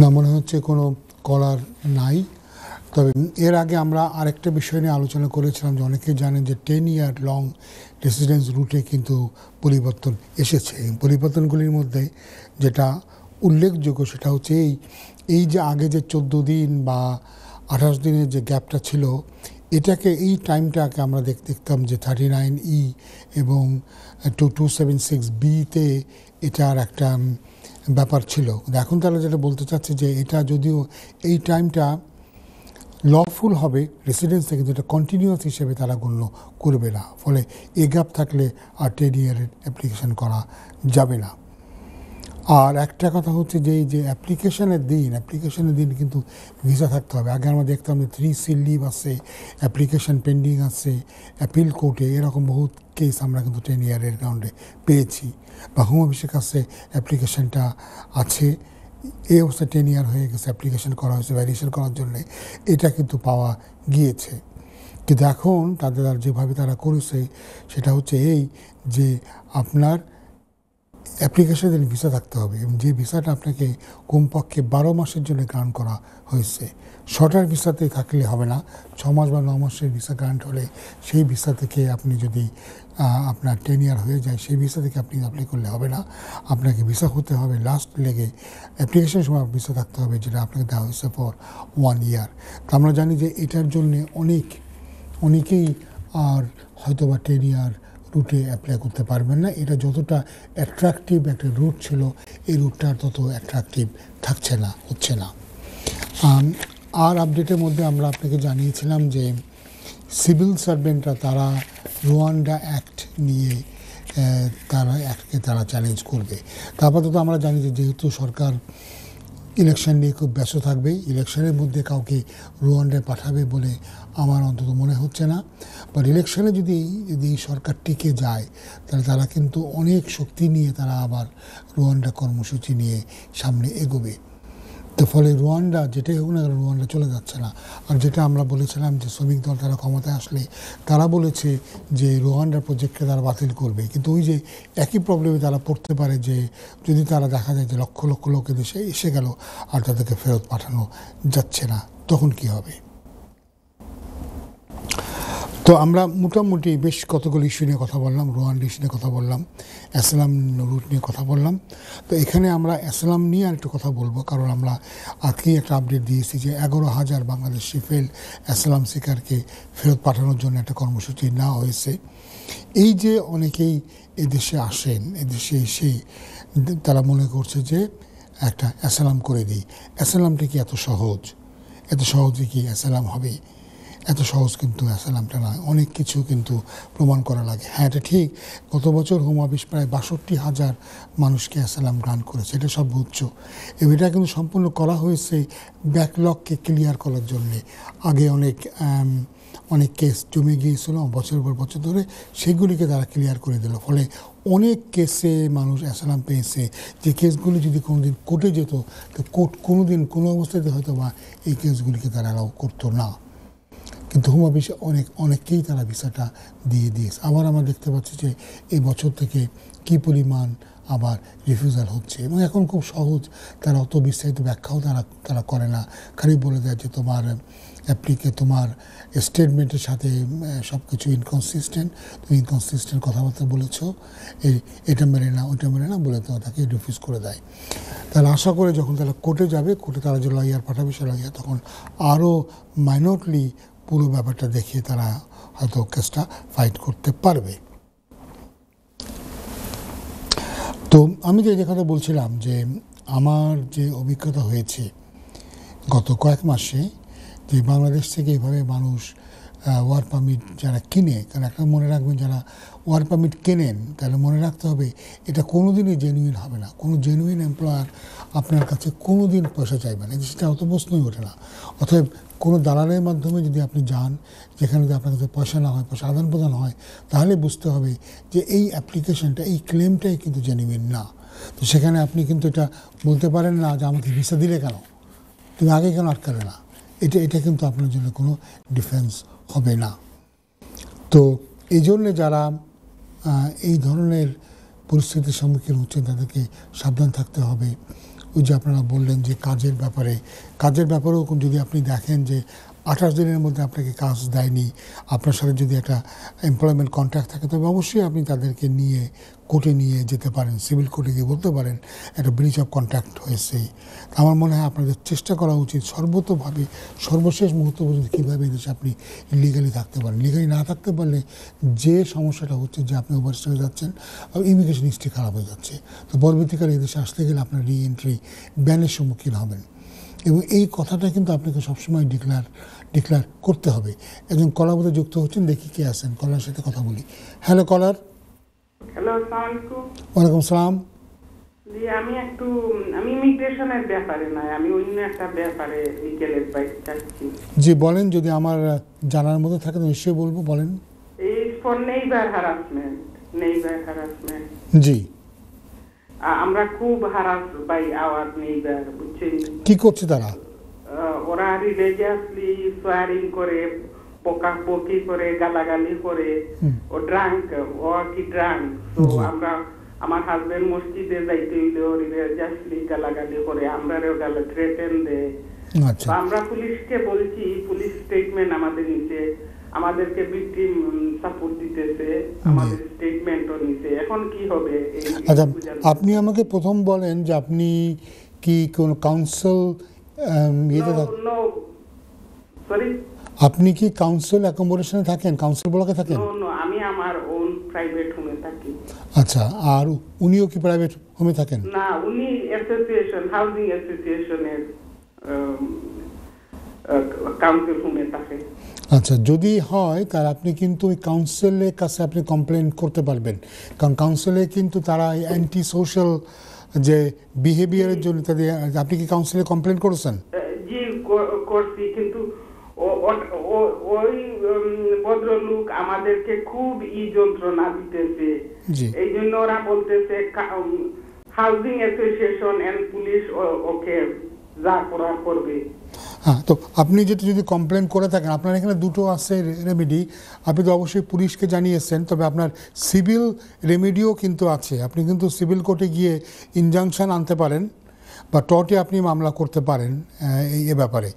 না, মনে হচ্ছে কোনো কলার নাই। তবে এর আগে আমরা আরেকটা বিষয় নিয়ে আলোচনা করেছিলাম যে অনেকেই জানেন যে 10 ইয়ার লং রেসিডেন্স রুটে কিন্তু পরিবর্তন এসেছে। পরিবর্তনগুলির মধ্যে যেটা উল্লেখযোগ্য সেটা হচ্ছে এই যে আগে যে 14 দিন বা 28 দিনের যে গ্যাপটা ছিল, এটাকে এই টাইমটাকে আমরা দেখতাম যে 39E এবং 2276Bতে এটার একটা ব্যাপার ছিল। এখন তারা যেটা বলতে চাচ্ছে যে এটা যদিও এই টাইমটা লফুল হবে রেসিডেন্সে, কিন্তু এটা কন্টিনিউয়াস হিসেবে তারা গণ্য করবে না, ফলে এ গ্যাপ থাকলে আর 10 ইয়ারের অ্যাপ্লিকেশন করা যাবে না। আর একটা কথা হচ্ছে যে এই যে অ্যাপ্লিকেশনের দিন কিন্তু ভিসা থাকতে হবে। আগে আমরা দেখতাম যে 3C লিভ আছে, অ্যাপ্লিকেশন পেন্ডিং আছে, অ্যাপিল কোর্টে, এরকম বহুত কেস আমরা কিন্তু 10 ইয়ারের গ্রাউন্ডে পেয়েছি। বা হোম অফিসের কাছে অ্যাপ্লিকেশনটা আছে, এই অবস্থায় 10 ইয়ার হয়ে গেছে, অ্যাপ্লিকেশন করা হয়েছে ভ্যারিয়েশন করার জন্যে, এটা কিন্তু পাওয়া গিয়েছে। কিন্তু এখন তাদের যেভাবে তারা করেছে সেটা হচ্ছে এই যে আপনার অ্যাপ্লিকেশনের ভিসা থাকতে হবে, এবং যে ভিসাটা আপনাকে কমপক্ষে 12 মাসের জন্য গ্রান্ট করা হয়েছে। শর্টার ভিসাতে থাকলে হবে না, 6 মাস বা 9 মাসের ভিসা গ্রান্ট হলে সেই ভিসা থেকে আপনি যদি আপনার 10 ইয়ার হয়ে যায় সেই ভিসা থেকে আপনি অ্যাপ্লাই করলে হবে না, আপনাকে ভিসা হতে হবে লাস্ট লেগে অ্যাপ্লিকেশনের সময় ভিসা থাকতে হবে, যেটা আপনাকে দেওয়া হয়েছে ফর 1 ইয়ার। তো আমরা জানি যে এটার জন্যে অনেকেই আর হয়তো বা 10 ইয়ার রুটে অ্যাপ্লাই করতে পারবেন না। এটা যতটা অ্যাট্রাকটিভ একটা রুট ছিল, এই রুটটা তত অ্যাট্রাকটিভ হচ্ছে না। আর আপডেটের মধ্যে আমরা আপনাকে জানিয়েছিলাম যে সিভিল সার্ভেন্টরা তারা রুয়ান্ডা অ্যাক্ট নিয়ে তারা চ্যালেঞ্জ করবে। তা আপাতত আমরা জানি যে যেহেতু সরকার ইলেকশন নিয়ে খুব ব্যস্ত থাকবে। ইলেকশনের মধ্যে কাউকে রুয়ান্ডায় পাঠাবে বলে আমার অন্তত মনে হচ্ছে না। বাট ইলেকশনে যদি এই সরকার টিকে যায় তাহলে তারা কিন্তু অনেক শক্তি নিয়ে তারা আবার রুয়ান্ডা কর্মসূচি নিয়ে সামনে এগোবে। তো ফলে রুয়ান্ডা যেটাই হোক না কেন, রুয়ান্ডা চলে যাচ্ছে না। আর যেটা আমরা বলেছিলাম যে শ্রমিক দল তারা ক্ষমতায় আসলে তারা বলেছে যে রুয়ান্ডার প্রজেক্টকে তারা বাতিল করবে, কিন্তু ওই যে একই প্রবলেমে তারা পড়তে পারে যে যদি তারা দেখা যায় যে লক্ষ লক্ষ লোক দেশে এসে গেল আর তাদেরকে ফেরত পাঠানো যাচ্ছে না, তখন কি হবে? তো আমরা মোটামুটি বেশ কতগুলো ইস্যু নিয়ে কথা বললাম, রুয়ান্ডা ইস্যু নিয়ে কথা বললাম, অ্যাসাইলাম রুট নিয়ে কথা বললাম। তো এখানে আমরা অ্যাসাইলাম নিয়ে আর একটু কথা বলবো, কারণ আমরা আজকেই একটা আপডেট দিয়েছি যে 11,000 বাংলাদেশি অ্যাসাইলাম সিকারকে ফেরত পাঠানোর জন্য একটা কর্মসূচি নেওয়া হয়েছে। এই যে অনেকেই এদেশে আসেন, এদেশে এসে তারা মনে করছে যে একটা অ্যাসাইলাম করে দিই। অ্যাসাইলামটা কি এত সহজ? এত সহজে কি অ্যাসাইলাম হবে? এত সহজ কিন্তু অ্যাসাইলামটা নয়, অনেক কিছু কিন্তু প্রমাণ করা লাগে। হ্যাঁ, এটা ঠিক, গত বছর হোম অফিস প্রায় 62,000 মানুষকে অ্যাসাইলাম গ্রান্ট করেছে, এটা সব বুঝছ। এবং এটা কিন্তু সম্পূর্ণ করা হয়েছে ব্যাকলগকে ক্লিয়ার করার জন্যে। আগে অনেক কেস জমে গিয়েছিল বছরের পর বছর ধরে, সেগুলিকে তারা ক্লিয়ার করে দিল। ফলে অনেক কেসে মানুষ অ্যাসাইলাম পেয়েছে, যে কেসগুলি যদি কোনোদিন কোর্টে যেত তো কোর্ট কোনোদিন কোনো অবস্থাতে হয়তো বা এই কেসগুলিকে তারা অ্যালাউ করতো না। কিন্তু হোম অফিসে অনেককেই তারা ভিসাটা দিয়ে দিয়েছে। আবার আমরা দেখতে পাচ্ছি যে এই বছর থেকে কী পরিমাণ আবার রিফিউজাল হচ্ছে, এবং এখন খুব সহজ, তারা অত বিস্তারিত ব্যাখ্যাও তারা করে না, খালি বলে দেয় যে তোমার তোমার স্টেটমেন্টের সাথে সব কিছু ইনকনসিস্টেন্ট, তুমি ইনকনসিস্টেন্ট কথাবার্তা বলেছো, এটা মেনে না ওইটা মেনে না বলে তো তাকে রিফিউজ করে দেয়। তারা আশা করে যখন তারা কোর্টে যাবে, কোর্টে তারা যে লয়ার পাঠাবে সে লয়ার তখন আরও মাইনরলি পুরো ব্যাপারটা দেখিয়ে তারা হয়তো কেসটা ফাইট করতে পারবে। তো আমি যে কথা বলছিলাম যে আমার যে অভিজ্ঞতা হয়েছে গত কয়েক মাসে, যে বাংলাদেশ থেকে এভাবে মানুষ ওয়ার্ক পারমিট যারা কিনে, কারণ একটা মনে রাখবেন, যারা ওয়ার্ক পারমিট কেনেন তাহলে মনে রাখতে হবে এটা কোনো দিনই জেনুইন হবে না। কোনো জেনুইন এমপ্লয়ার আপনার কাছে কোনো দিন পয়সা চাইবে না, সেটা অত প্রশ্নই ওঠে না। অতএব কোনো দালালের মাধ্যমে যদি আপনি যান, যেখানে যদি আপনার কাছে পয়সা না হয়, পয়সা আদান প্রদান হয়, তাহলে বুঝতে হবে যে এই অ্যাপ্লিকেশনটা, এই ক্লেমটাই কিন্তু জেনুইন না। তো সেখানে আপনি কিন্তু এটা বলতে পারেন না যে আমাকে ভিসা দিলে কেন, তুমি আগে কেন আটকালে না, এটা কিন্তু আপনার জন্য কোনো ডিফেন্স হবে না। তো এই জন্যে যারা এই ধরনের পরিস্থিতির সম্মুখীন হচ্ছেন তাদেরকে সাবধান থাকতে হবে। ওই যে আপনারা বললেন যে কাজের ব্যাপারেও যদি আপনি দেখেন যে 28 দিনের মধ্যে আপনাকে কাজ দেয়নি, আপনার সাথে যদি একটা এমপ্লয়মেন্ট কন্ট্রাক্ট থাকে, তবে অবশ্যই আপনি তাদেরকে নিয়ে কোর্টে নিয়ে যেতে পারেন, সিভিল কোর্টে গিয়ে বলতে পারেন একটা ব্রিচ অফ কন্ট্রাক্ট হয়েছে। আমার মনে হয় আপনাদের চেষ্টা করা উচিত সর্বতোভাবে সর্বশেষ মুহূর্ত পর্যন্ত কীভাবে এদেশে আপনি লিগালি থাকতে পারেন। লিগালি না থাকতে পারলে যে সমস্যাটা হচ্ছে যে আপনি ওভারস্টেজে যাচ্ছেন, আর ইমিগ্রেশন হিস্ট্রি খারাপ হয়ে যাচ্ছে, তো পরবর্তীকালে এদেশে আসতে গেলে আপনার রিএন্ট্রি ব্যানের সম্মুখীন হবেন। এবং এই কথাটা কিন্তু আপনাকে সবসময় ডিক্লেয়ার করতে হবে। একজন কলার মধ্যে যুক্ত হচ্ছেন, দেখি কে আছেন, কলার সাথে কথা বলি। হ্যালো কলার। হ্যালো, আসসালামু আলাইকুম। ওয়ালাইকুম সালাম। জি, আমি ইমিগ্রেশনের ব্যাপারে নয়, আমি অন্য একটা ব্যাপারে লিগ্যাল অ্যাডভাইস চাচ্ছি। জি বলেন, যদি আমার জানার মধ্যে থাকে তো নিশ্চয়ই বলবো, বলেন। এই ফর নেইবার হ্যারাসমেন্ট। জি, আমরা খুব হারাস বাই আওয়ার নেইবার, বুঝছেন? কি করছে তারা? ওরা রিলিজিয়াসলি সোয়ারিং করে, বকাবকি করে, গালাগালি করে, ও ড্রাঙ্ক, ও কি ড্রাঙ্ক। তো আমার হাজবেন্ড মসজিদে যাইতে হইলেও রিলিজিয়াসলি গালাগালি করে, আমরাও গালা থ্রেটেন দেয়। আমরা পুলিশকে বলছি, পুলিশ স্টেটমেন্ট আমাদের নিচে, আমাদেরকে ভিকটিম সাপোর্ট দিতেছে, আমাদের স্টেটমেন্টও নিচে। এখন কি হবে? আচ্ছা, আপনি আমাকে প্রথম বলেন যে আপনি কি কোন কাউন্সিল আপনি কি কাউন্সিল অ্যাকোমোডেশনে থাকেন, কাউন্সিল ব্লকে থাকেন? আমি আমার ওন প্রাইভেট হোমে থাকি। আচ্ছা, আর উনিও কি প্রাইভেট হোমে থাকেন? না, উনি অ্যাসোসিয়েশন, হাউজিং অ্যাসোসিয়েশনের কাউন্সিল হোমে থাকে। আচ্ছা, যদি হয় তাহলে আপনি কিন্তু ওই কাউন্সিলের কাছে আপনি কমপ্লেন করতে পারবেন, কারণ কাউন্সিলে কিন্তু তারা অ্যান্টি সোশ্যাল যে বিহেভিয়ারের জন্য তাদের, আপনি কি কাউন্সিলে কমপ্লেন করেছেন? জি করছি, কিন্তু ওই ভদ্রলোক আমাদেরকে খুব যন্ত্রণা দিতেছে। এই জন্য ওরা বলতেছে হাউজিং অ্যাসোসিয়েশন এন্ড পুলিশ ওকে যা করার করবে। হ্যাঁ, তো আপনি যেটা যদি কমপ্লেন করে থাকেন, আপনার এখানে দুটো আছে রেমেডি। আপনি তো অবশ্যই পুলিশকে জানিয়েছেন, তবে আপনার সিভিল রেমেডিও কিন্তু আছে। আপনি কিন্তু সিভিল কোর্টে গিয়ে ইনজাংশন আনতে পারেন বা টর্টে আপনি মামলা করতে পারেন এই ব্যাপারে।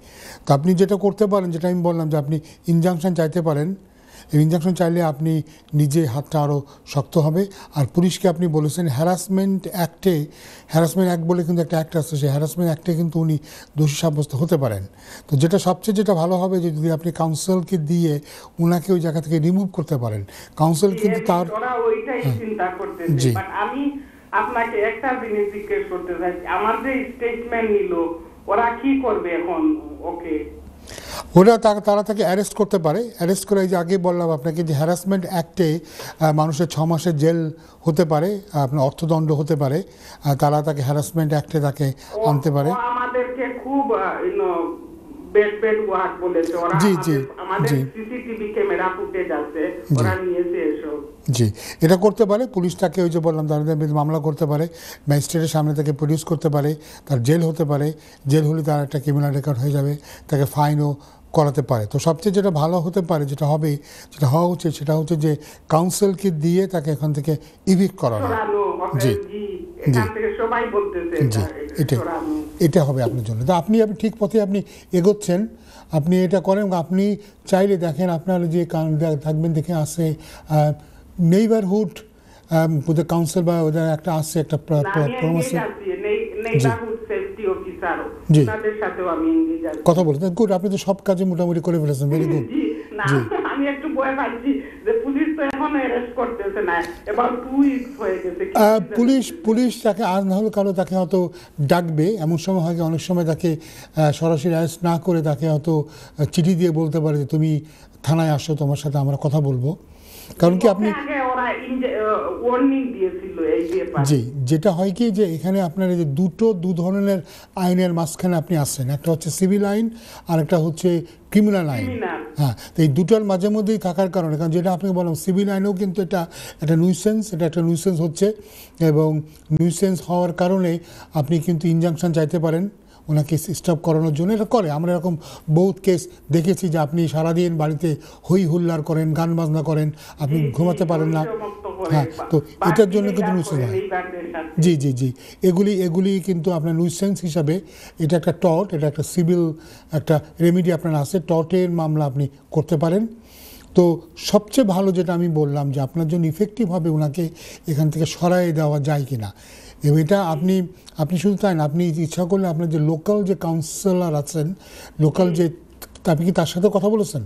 তো আপনি যেটা করতে পারেন, যেটা আমি বললাম, যে আপনি ইনজাংশন চাইতে পারেন। ইনজাংশন চাইলে আপনি নিজে হাতটা আরও শক্ত হবে। আর পুলিশকে আপনি বলেছেন হ্যারাসমেন্ট অ্যাক্টে, হ্যারাসমেন্ট অ্যাক্ট বলে কিন্তু একটা অ্যাক্ট আছে, সেই হ্যারাসমেন্ট অ্যাক্টে কিন্তু উনি দোষী সাব্যস্ত হতে পারেন। তো যেটা ভালো হবে যে যদি আপনি কাউন্সিলকে দিয়ে ওনাকে ওই জায়গা থেকে রিমুভ করতে পারেন। কাউন্সিল কিন্তু তার ওইটাই চিন্তা করতেছে। বাট আমি আপনাকে একটা জিনিস জিজ্ঞেস করতে চাই, আমার যে স্টেটমেন্ট নিল ওরা কি করবে এখন? ওকে, ওরা তারা তাকে অ্যারেস্ট করতে পারে। অ্যারেস্ট করে, এই যে আগে বললাম আপনাকে যে হ্যারাসমেন্ট অ্যাক্টে মানুষের 6 মাসের জেল হতে পারে, আপনার অর্থদণ্ড হতে পারে। তারা তাকে হ্যারাসমেন্ট অ্যাক্টে তাকে আনতে পারে। আমাদেরকে খুব বেড ওয়ার্ড বলেছে ওরা। আমাদের সিসিটিভি ক্যামেরা ফুটেজ আছে, ওরা নিয়েছে এসব। জি, এটা করতে পারে। পুলিশ তাকে, ওই যে বললাম, তাদের বিরুদ্ধে মামলা করতে পারে, ম্যাজিস্ট্রেটের সামনে তাকে প্রডিউস করতে পারে, তার জেল হতে পারে। জেল হলে তার একটা ক্রিমিনাল রেকর্ড হয়ে যাবে, তাকে ফাইনও করাতে পারে। তো সবচেয়ে যেটা ভালো হতে পারে, যেটা হওয়া উচিত, সেটা হচ্ছে যে কাউন্সিলকে দিয়ে তাকে এখান থেকে ইভিক্ট করানো। জি জি জি, এটা হবে আপনার জন্য। তো আপনি ঠিক পথে আপনি এগোচ্ছেন। আপনি এটা করেন। আপনি চাইলে দেখেন আপনার যে থাকবেন, দেখে আসে নেইবারহুড কাউন্সিল বা ওদের একটা আসছে, একটা প্রমোশন। কথা বলতেন, গুড। আপনি তো সব কাজে মোটামুটি করে ফেলেছেন, ভেরি গুড। জি, আমি একটু ভয় পাচ্ছি যে পুলিশ তো এখন অ্যারেস্ট করতেছে না, এবার 2 উইকস হয়ে গেছে। পুলিশ তাকে আজ না হলে কারো তাকে হয়তো ডাকবে। এমন সময় হয়, অনেক সময় তাকে সরাসরি অ্যারেস্ট না করে তাকে হয়তো চিঠি দিয়ে বলতে পারে যে তুমি থানায় আসো, তোমার সাথে আমরা কথা বলবো। কারণ কি আপনি জি, যেটা হয় কি যে এখানে আপনার এই যে দু ধরনের আইনের মাঝখানে আপনি আসছেন, একটা হচ্ছে সিভিল আইন আর একটা হচ্ছে ক্রিমিনাল আইন। হ্যাঁ, তো এই দুটোর মাঝে মধ্যেই থাকার কারণে, কারণ যেটা আপনাকে বললাম, সিভিল আইনেও কিন্তু এটা একটা নুইসেন্স হচ্ছে, এবং নুইসেন্স হওয়ার কারণে আপনি কিন্তু ইনজাংশন চাইতে পারেন ওনাকে স্টপ করানোর জন্য। এটা করে, আমরা এরকম বহুত কেস দেখেছি যে আপনি সারাদিন বাড়িতে হই হুল্লার করেন, গান বাজনা করেন, আপনি ঘুমাতে পারেন না। হ্যাঁ, তো এটার জন্য কিন্তু নুইসেন্স হয়। জি জি জি, এগুলি কিন্তু আপনার নুইসেন্স হিসাবে, এটা একটা টর্ট, এটা একটা সিভিল একটা রেমিডি আপনার আছে। টর্টের মামলা আপনি করতে পারেন। তো সবচেয়ে ভালো যেটা আমি বললাম, যে আপনার জন্য ইফেক্টিভভাবে ওনাকে এখান থেকে সরাই দেওয়া যায় কিনা। এবং এটা আপনি শুধু তাই না, আপনি ইচ্ছা করলে আপনার যে লোকাল যে কাউন্সিলর আছেন, লোকাল যে, আপনি কি তার সাথে কথা বলেছেন?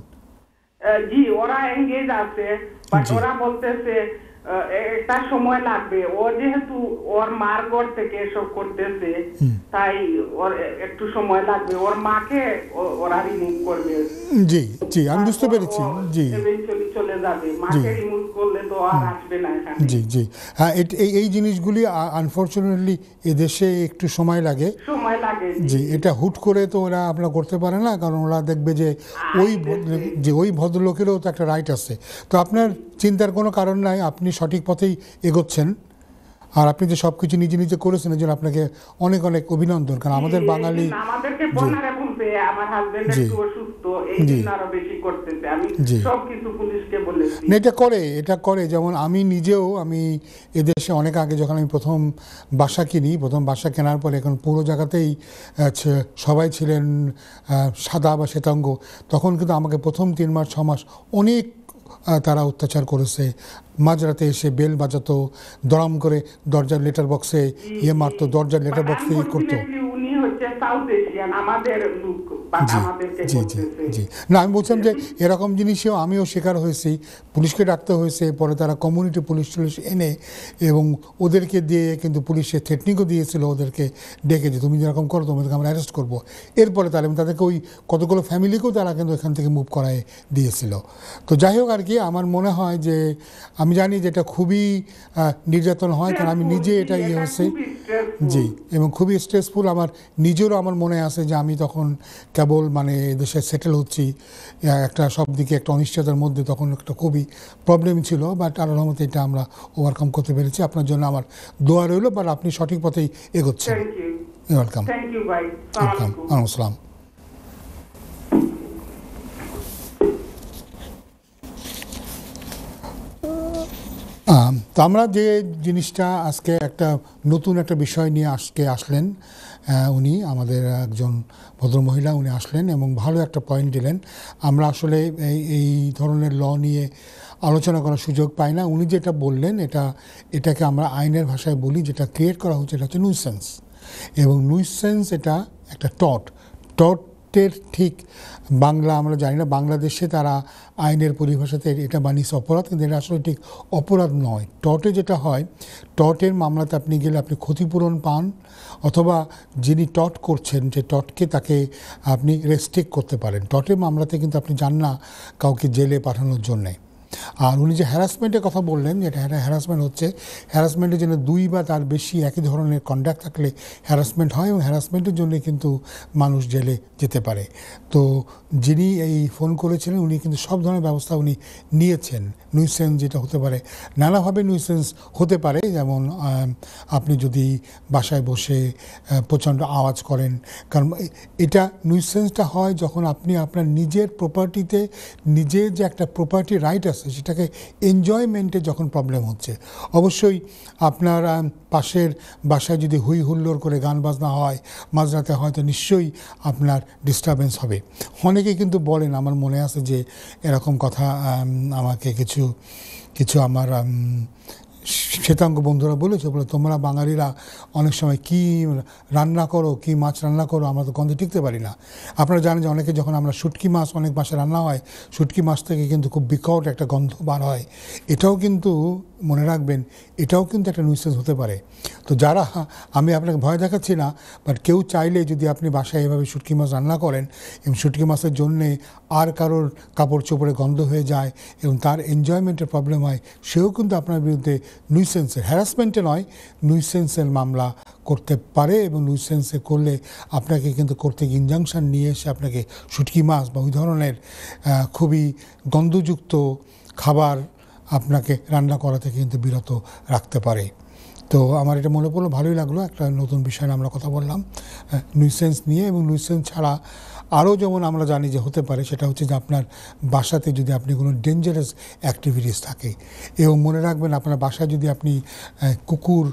জি, ওরা এনগেজ আছে, বাট ওরা বলতেছে একটা সময় লাগবে। ও যেহেতু ওর মার ঘর থেকে এসব করতেছে, তাই ওর একটু সময় লাগবে। ওর মাকে ওরা রিমুভ করবে। জি জি, আমি বুঝতে পেরেছি। জি, চলে যাবে, মাকে রিমুভ করলে তো আর আসবে না এখানে। জি জি, হ্যাঁ, এই জিনিসগুলি আনফরচুনেটলি এদেশে একটু সময় লাগে। জি, এটা হুট করে তো ওরা আপনারা করতে পারে না, কারণ ওরা দেখবে যে ওই ভদ্রলোকেরও তো একটা রাইট আছে। তো আপনার চিন্তার কোনো কারণ নাই, আপনি সঠিক পথেই এগোচ্ছেন। আর আপনি যে সব কিছু নিজে নিজে করেছেন, এর জন্য আপনাকে অনেক অনেক অভিনন্দন। কারণ আমাদের বাঙালি, এটা করে। যেমন আমি নিজেও, আমি এদেশে অনেক আগে যখন আমি প্রথম বাসা কেনার পরে, এখন পুরো জায়গাতেই সবাই ছিলেন সাদা বা শ্বেতাঙ্গ, তখন কিন্তু আমাকে প্রথম 3 মাস 6 মাস অনেক তারা অত্যাচার করেছে। মাঝরাতে এসে বেল বাজাতো, দড়াম করে দরজার লেটার বক্সে মারতো, দরজার লেটার বক্সে করতো। উনি হচ্ছে সাউথ এশিয়ান, আমাদের লোক বাট জি আমাদেরকে জি জি করতেছে। জি না, আমি বলছিলাম যে এরকম জিনিসেও আমিও শিকার হয়েছি, পুলিশকে ডাকতে হয়েছে, পরে তারা কমিউনিটি পুলিশ টুলিশ এনে এবং ওদেরকে দিয়ে কিন্তু পুলিশে থ্রেটনিংও দিয়েছিল, ওদেরকে ডেকে যে তুমি যেরকম করো তোমাদেরকে আমরা অ্যারেস্ট করবো। এরপরে তারা তাদেরকে ওই কতগুলো ফ্যামিলিকেও তারা কিন্তু এখান থেকে মুভ করায় দিয়েছিল। তো যাই হোক আর কি, আমার মনে হয় যে আমি জানি যে এটা খুবই নির্যাতন হয়, কারণ আমি নিজে এটা ইয়ে হচ্ছে জি, এবং খুবই স্ট্রেসফুল। আমার নিজেরও আমার মনে আছে যে আমি তখন কেবল মানে দেশে সেটেল হচ্ছি, একটা সব দিকে একটা অনিশ্চয়তার মধ্যে, তখন একটা খুবই প্রবলেম ছিল, বাট আল্লাহর রহমতে এটা আমরা ওভারকাম করতে পেরেছি। আপনার জন্য আমার দোয়া রইল, বাট আপনি সঠিক পথেই এগোচ্ছেন। Thank you, welcome. Thank you ভাই, ওয়েলকাম, আসসালামু আসসালাম। তো আমরা যে জিনিসটা আজকে একটা নতুন একটা বিষয় নিয়ে আজকে আসলেন, উনি আমাদের একজন ভদ্রমহিলা, উনি আসলেন এবং ভালো একটা পয়েন্ট দিলেন। আমরা আসলে এই ধরনের ল নিয়ে আলোচনা করার সুযোগ পাই না। উনি যেটা বললেন এটাকে আমরা আইনের ভাষায় বলি, যেটা ক্রিয়েট করা হচ্ছে এটা হচ্ছে নুইসেন্স, এবং নুইসেন্স এটা একটা টটের ঠিক বাংলা আমরা জানি না, বাংলাদেশে তারা আইনের পরিভাষাতে এটা বানিয়েছে অপরাধ, কিন্তু এটা আসলে ঠিক অপরাধ নয়। টটে যেটা হয়, টটের মামলাতে আপনি গেলে আপনি ক্ষতিপূরণ পান, অথবা যিনি টট করছেন যে টটকে তাকে আপনি রেস্ট্রিক্ট করতে পারেন। টটের মামলাতে কিন্তু আপনি যান না কাউকে জেলে পাঠানোর জন্যে। আর উনি যে হ্যারাসমেন্টের কথা বললেন, যেটা হ্যারাসমেন্ট হচ্ছে, হ্যারাসমেন্টের জন্য 2 বা তার বেশি একই ধরনের কন্ডাক্ট থাকলে হ্যারাসমেন্ট হয়, এবং হ্যারাসমেন্টের জন্য কিন্তু মানুষ জেলে যেতে পারে। তো যিনি এই ফোন করেছিলেন উনি কিন্তু সব ধরনের ব্যবস্থা উনি নিয়েছেন। নুইসেন্স যেটা হতে পারে, নানাভাবে নুইসেন্স হতে পারে, যেমন আপনি যদি বাসায় বসে প্রচণ্ড আওয়াজ করেন, কারণ এটা নুইসেন্সটা হয় যখন আপনি আপনার নিজের প্রপার্টিতে নিজের যে একটা প্রপার্টি রাইট আছে সেটাকে এনজয়মেন্টে যখন প্রবলেম হচ্ছে। অবশ্যই আপনার পাশের বাসায় যদি হুই হুল্লোড় করে গান বাজনা হয় মাঝরাতে, হয়তো নিশ্চয়ই আপনার ডিস্টারবেন্স হবে। অনেকে কিন্তু বলেন, আমার মনে আছে যে এরকম কথা আমাকে কিছু আমার শ্বেতাঙ্গ বন্ধুরা বলেছে, বলে তোমরা বাঙালিরা অনেক সময় কি রান্না করো, কি মাছ রান্না করো, আমরা তো গন্ধে টিকতে পারি না। আপনারা জানেন যে অনেকে যখন আমরা শুটকি মাছ অনেক মাসে রান্না হয়, শুটকি মাছ থেকে কিন্তু খুব বিকট একটা গন্ধ বার হয়। এটাও কিন্তু মনে রাখবেন, এটাও কিন্তু একটা নুইসেন্স হতে পারে। তো যারা, আমি আপনাকে ভয় দেখাচ্ছি না, বাট কেউ চাইলে যদি আপনি বাসায় এভাবে শুটকি মাছ রান্না করেন এবং শুটকি মাছের জন্যে আর কারোর কাপড় চোপড়ে গন্ধ হয়ে যায় এবং তার এনজয়মেন্টের প্রবলেম হয়, সেও কিন্তু আপনার বিরুদ্ধে নুইসেন্সের, হ্যারাসমেন্টে নয়, নুইসেন্সের মামলা করতে পারে। এবং নুইসেন্সে করলে আপনাকে কিন্তু করতে ইনজাংশন নিয়ে এসে আপনাকে শুটকি মাছ বা ওই ধরনের খুবই গন্ধযুক্ত খাবার আপনাকে রান্না করা থেকে কিন্তু বিরত রাখতে পারে। তো আমার এটা মনে পড়লো, ভালোই লাগলো, একটা নতুন বিষয় নিয়ে আমরা কথা বললাম নুইসেন্স নিয়ে। এবং নুইসেন্স ছাড়া আরও যেমন আমরা জানি যে হতে পারে, সেটা হচ্ছে যে আপনার বাসাতে যদি আপনি কোনো ডেঞ্জারাস অ্যাক্টিভিটিস থাকে, এবং মনে রাখবেন আপনার বাসায় যদি আপনি কুকুর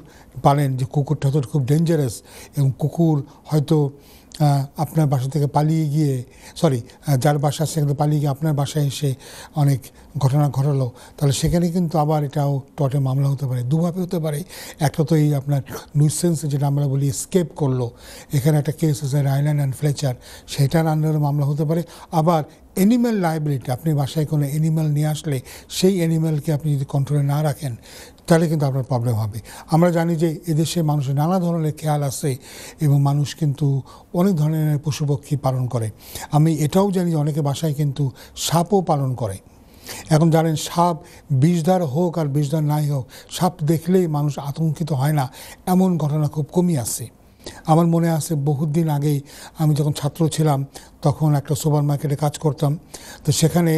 পালেন, যে কুকুরটা তো খুব ডেঞ্জারাস, এবং কুকুর হয়তো আপনার বাসা থেকে পালিয়ে গিয়ে, যার বাসা সেখানে পালিয়ে গিয়ে আপনার বাসায় এসে অনেক ঘটনা ঘটালো, তাহলে সেখানে কিন্তু আবার এটাও টটে মামলা হতে পারে। দুভাবে হতে পারে। একটা তো এই আপনার নুইসেন্স যেটা আমরা বলি স্কেপ করলো, এখানে একটা কেস আছে রায়ল্যান্ড অ্যান্ড ফ্লেচার, সেটার আন্ডারে মামলা হতে পারে। আবার অ্যানিম্যাল লায়াবিলিটি, আপনি বাসায় কোনো অ্যানিম্যাল নিয়ে আসলে সেই অ্যানিম্যালকে আপনি যদি কন্ট্রোলে না রাখেন, তাহলে কিন্তু আপনার প্রবলেম হবে। আমরা জানি যে এদেশে মানুষের নানা ধরনের খেয়াল আছে, এবং মানুষ কিন্তু অনেক ধরনের পশুপক্ষী পালন করে। আমি এটাও জানি যে অনেকে বাসায় কিন্তু সাপও পালন করে। এখন জানেন, সাপ বিষধর হোক আর বিষধর নাই হোক, সাপ দেখলেই মানুষ আতঙ্কিত হয় না, এমন ঘটনা খুব কমই আছে। আমার মনে আছে বহুদিন আগেই আমি যখন ছাত্র ছিলাম, তখন একটা সুপার মার্কেটে কাজ করতাম। তো সেখানে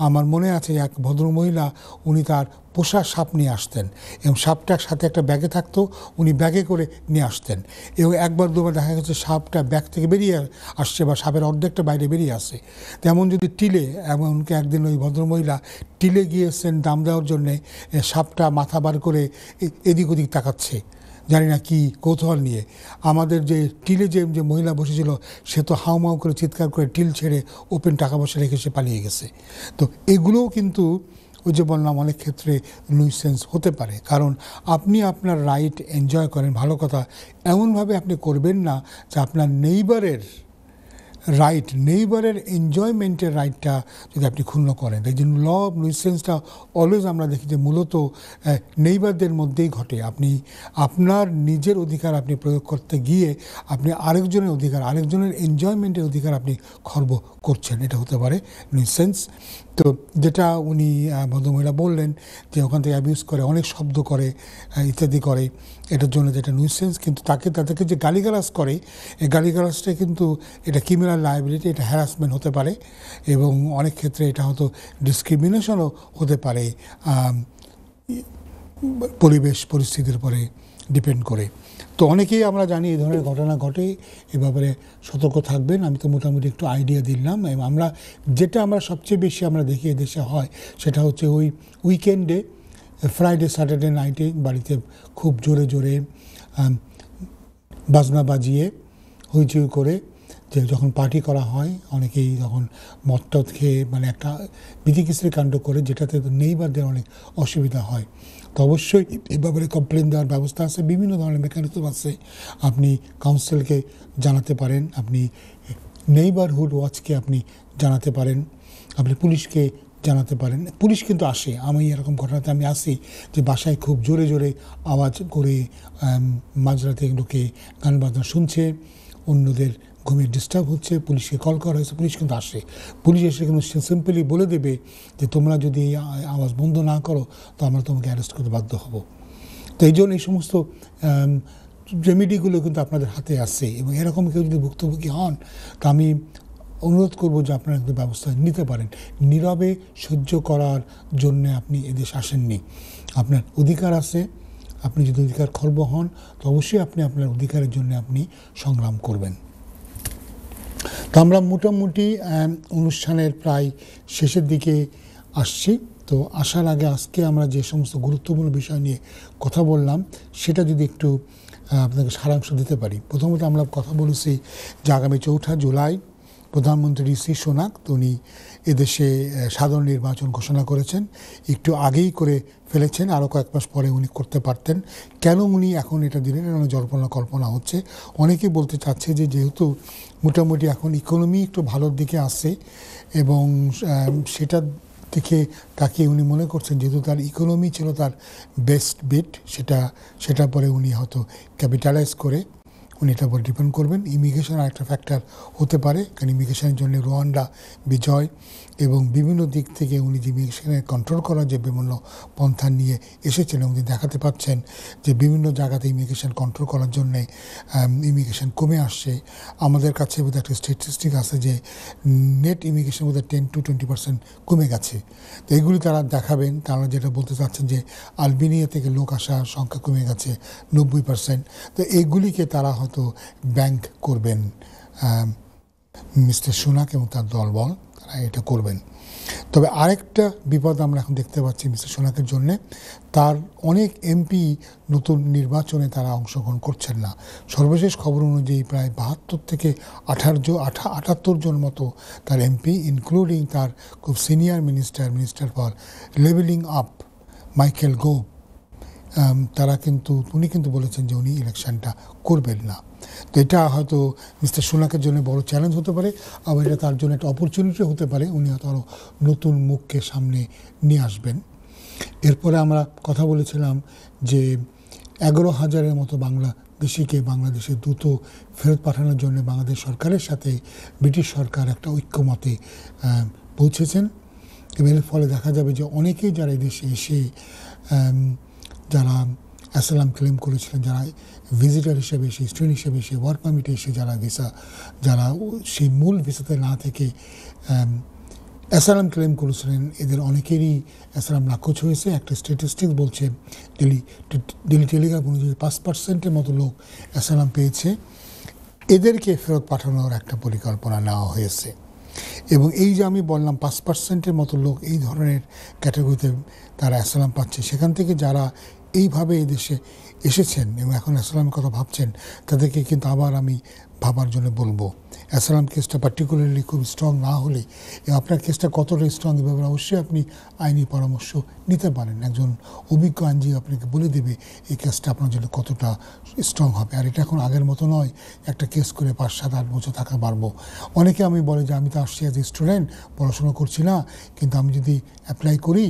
আমার মনে আছে এক ভদ্রমহিলা, উনি তার পোষা সাপ নিয়ে আসতেন, এবং সাপটার সাথে একটা ব্যাগে থাকতো, উনি ব্যাগে করে নিয়ে আসতেন। এবং একবার দুবার দেখা গেছে সাপটা ব্যাগ থেকে বেরিয়ে আসছে, বা সাপের অর্ধেকটা বাইরে বেরিয়ে আসে। তেমন যদি টিলে, এমনকি একদিন ওই ভদ্রমহিলা টিলে গিয়েছেন দাম দেওয়ার জন্যে, সাপটা মাথা বার করে এদিক ওদিক তাকাচ্ছে, জানি না কি কৌতূহল নিয়ে। আমাদের যে টিলে যে মহিলা বসেছিল, সে তো হাউমাউ করে চিৎকার করে টিল ছেড়ে ওপেন টাকা পয়সা রেখে সে পালিয়ে গেছে। তো এগুলোও কিন্তু ওই যে বললাম অনেক ক্ষেত্রে নুইসেন্স হতে পারে, কারণ আপনি আপনার রাইট এনজয় করেন, ভালো কথা, এমনভাবে আপনি করবেন না যে আপনার নেইবারের রাইট, নেইবারের এনজয়মেন্টের রাইটটা যদি আপনি ক্ষুণ্ণ করেন, এই জন্য ল অফ নিউসেন্সটা অলওয়েজ আমরা দেখি যে মূলত নেইবারদের মধ্যেই ঘটে। আপনি আপনার নিজের অধিকার আপনি প্রয়োগ করতে গিয়ে আপনি আরেকজনের অধিকার, আরেকজনের এনজয়মেন্টের অধিকার আপনি খর্ব করছেন, এটা হতে পারে নিউসেন্স। তো যেটা উনি ভদ্রমহিলা বললেন যে ওখান থেকে অ্যাবিউজ করে, অনেক শব্দ করে, ইত্যাদি করে, এটার জন্য যেটা নিউসেন্স। কিন্তু তাদেরকে যে গালিগালাজ করে, এই গালিগালাজটা কিন্তু এটা ক্রিমিনাল লায়াবিলিটি, এটা হ্যারাসমেন্ট হতে পারে এবং অনেক ক্ষেত্রে এটা হয়তো ডিসক্রিমিনেশনও হতে পারে, পরিবেশ পরিস্থিতির উপরে ডিপেন্ড করে। তো অনেকেই আমরা জানি এই ধরনের ঘটনা ঘটে, এ ব্যাপারে সতর্ক থাকবেন। আমি তো মোটামুটি একটু আইডিয়া দিলাম। এবং আমরা সবচেয়ে বেশি আমরা দেখি এদেশে হয় সেটা হচ্ছে ওই উইকেন্ডে, ফ্রাইডে স্যাটারডে নাইটে বাড়িতে খুব জোরে জোরে বাজনা বাজিয়ে হইচই করে যে যখন পার্টি করা হয়, অনেকেই তখন মদ টদ খেয়ে মানে একটা বিধিকিস্তির কাণ্ড করে, যেটাতে নেইবারদের অনেক অসুবিধা হয়। তো অবশ্যই এই ব্যাপারে কমপ্লেন দেওয়ার ব্যবস্থা আছে, বিভিন্ন ধরনের মেকানিজম আছে। আপনি কাউন্সিলকে জানাতে পারেন, আপনি নেইবারহুড ওয়াচকে আপনি জানাতে পারেন, আপনি পুলিশকে জানাতে পারেন। পুলিশ কিন্তু আসে, আমি এরকম ঘটনাতে আমি আসি যে বাসায় খুব জোরে জোরে আওয়াজ করে মাঝরাতে ঢুকে গান বাজনা শুনছে, অন্যদের ঘুমিয়ে ডিস্টার্ব হচ্ছে, পুলিশকে কল করা হয়েছে, পুলিশ কিন্তু আসে। পুলিশ এসে কিন্তু সিম্পলি বলে দেবে যে তোমরা যদি এই আওয়াজ বন্ধ না করো তো আমরা তোমাকে অ্যারেস্ট করতে বাধ্য হব। তো এই জন্য এই সমস্ত রেমিডিগুলো কিন্তু আপনাদের হাতে আসে, এবং এরকম কেউ যদি ভুক্তভোগী হন তা আমি অনুরোধ করব যে আপনারা একটু ব্যবস্থা নিতে পারেন। নীরবে সহ্য করার জন্যে আপনি এদেশ আসেননি, আপনার অধিকার আছে। আপনি যদি অধিকার খর্ব হন তো অবশ্যই আপনি আপনার অধিকারের জন্য আপনি সংগ্রাম করবেন। তো আমরা মোটামুটি অনুষ্ঠানের প্রায় শেষের দিকে আসছি। তো আসার আগে আজকে আমরা যে সমস্ত গুরুত্বপূর্ণ বিষয় নিয়ে কথা বললাম সেটা যদি একটু আপনাকে সারাংশ দিতে পারি। প্রথমত আমরা কথা বলেছি যে আগামী 4 জুলাই প্রধানমন্ত্রী ঋষি সোনাক উনি এদেশে সাধারণ নির্বাচন ঘোষণা করেছেন, একটু আগেই করে ফেলেছেন, আরও কয়েক মাস পরে উনি করতে পারতেন। কেন উনি এখন এটা দিলেন, এখানে জল্পনা কল্পনা হচ্ছে। অনেকেই বলতে চাচ্ছে যে যেহেতু মোটামুটি এখন ইকোনমি একটু ভালোর দিকে আসছে এবং সেটার দিকে তাকিয়ে উনি মনে করছেন যেহেতু তার ইকোনমি ছিল তার বেস্ট বেট, সেটা পরে উনি হয়তো ক্যাপিটালাইজ করে উনি এটার উপর ডিপেন্ড করবেন। ইমিগ্রেশন আর একটা ফ্যাক্টর হতে পারে, কারণ ইমিগ্রেশনের জন্য রোয়ান্ডা বিজয় এবং বিভিন্ন দিক থেকে উনি যে ইমিগ্রেশনে কন্ট্রোল করার যে বিভিন্ন পন্থা নিয়ে এসেছেন এবং দেখাতে পাচ্ছেন যে বিভিন্ন জায়গাতে ইমিগ্রেশন কন্ট্রোল করার জন্যে ইমিগ্রেশন কমে আসছে। আমাদের কাছে বোধহয় একটা স্ট্যাটিস্টিক আছে যে নেট ইমিগ্রেশন বোধহয় 10 to 20% কমে গেছে। তো এইগুলি তারা দেখাবেন, তারা যেটা বলতে চাচ্ছেন যে আলবেনিয়া থেকে লোক আসার সংখ্যা কমে গেছে 90%। তো এইগুলিকে তারা হয়তো ব্যাংক করবেন, মিস্টার সুনাক এবং তার দলবল তারা এটা করবেন। তবে আরেকটা বিপদ আমরা এখন দেখতে পাচ্ছি মিস্টার সুনাকের জন্যে, তার অনেক এমপি নতুন নির্বাচনে তারা অংশগ্রহণ করছেন না। সর্বশেষ খবর অনুযায়ী প্রায় 72 থেকে 78 জন মতো তার এমপি, ইনক্লুডিং তার খুব senior minister for leveling up Michael gov, উনি কিন্তু বলেছেন যে উনি ইলেকশনটা করবেন না। তো এটা হয়তো মিস্টার সুনাকের জন্য বড় চ্যালেঞ্জ হতে পারে, আবার এটা তার জন্য একটা অপরচুনিটি হতে পারে, উনি হয়তো আরও নতুন মুখকে সামনে নিয়ে আসবেন। এরপরে আমরা কথা বলেছিলাম যে 11,000-এর মতো বাংলাদেশিকে বাংলাদেশে দ্রুত ফেরত পাঠানোর জন্য বাংলাদেশ সরকারের সাথে ব্রিটিশ সরকার একটা ঐক্যমতে পৌঁছেছেন। এবং এর ফলে দেখা যাবে যে অনেকেই যারা এদেশে এসে যারা অ্যাসাইলাম ক্লেম করেছিলেন, যারা ভিজিটার হিসেবে এসে, স্টুডেন্ট হিসেবে এসে, ওয়ার্ক পারমিটে এসে যারা সেই মূল ভিসাতে না থেকে অ্যাসাইলাম ক্লেম করেছিলেন, এদের অনেকেরই অ্যাসাইলাম নাকচ হয়েছে। একটা স্ট্যাটিস্টিক্স বলছে ডেলি টেলিগ্রাফ অনুযায়ী 5% মতো লোক অ্যাসাইলাম পেয়েছে। এদেরকে ফেরত পাঠানোর একটা পরিকল্পনা নেওয়া হয়েছে। এবং এই যে আমি বললাম 5% মতো লোক এই ধরনের ক্যাটাগরিতে তারা অ্যাসাইলাম পাচ্ছে, সেখান থেকে যারা এইভাবে এদেশে এসেছেন এবং এখন অ্যাসাইলামের কথা ভাবছেন তাদেরকে কিন্তু আবার আমি ভাবার জন্য বলবো অ্যাসালাম কেসটা পার্টিকুলারলি খুব স্ট্রং না হলে আপনার কেসটা কতটা স্ট্রং এভাবে অবশ্যই আপনি আইনি পরামর্শ নিতে পারেন। একজন অভিজ্ঞ আইনজীবী আপনাকে বলে দেবে এই কেসটা আপনার জন্য কতটা স্ট্রং হবে। আর এটা এখন আগের মতো নয় একটা কেস করে 5-7-8 বছর থাকা পারবো। অনেকে আমি বলে যে আমি তো আসছি অ্যাজ এ স্টুডেন্ট, পড়াশোনা করছি না, কিন্তু আমি যদি অ্যাপ্লাই করি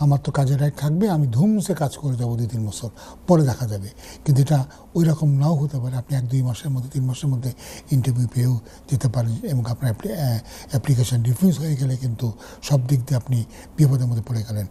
আমার তো কাজের রাইট থাকবে, আমি ধুমসে কাজ করে যাবো 2-3 বছর, পরে দেখা যাবে। কিন্তু এটা ওই রকম নাও হতে পারে। আপনি 1-2 মাসের মধ্যে 3 মাসের মধ্যে ইন্টারভিউ পেয়েও যেতে পারেন এবং আপনার অ্যাপ্লিকেশন রিফিউজ হয়ে গেলে কিন্তু সব দিক দিয়ে আপনি বিপদের মধ্যে পড়ে গেলেন।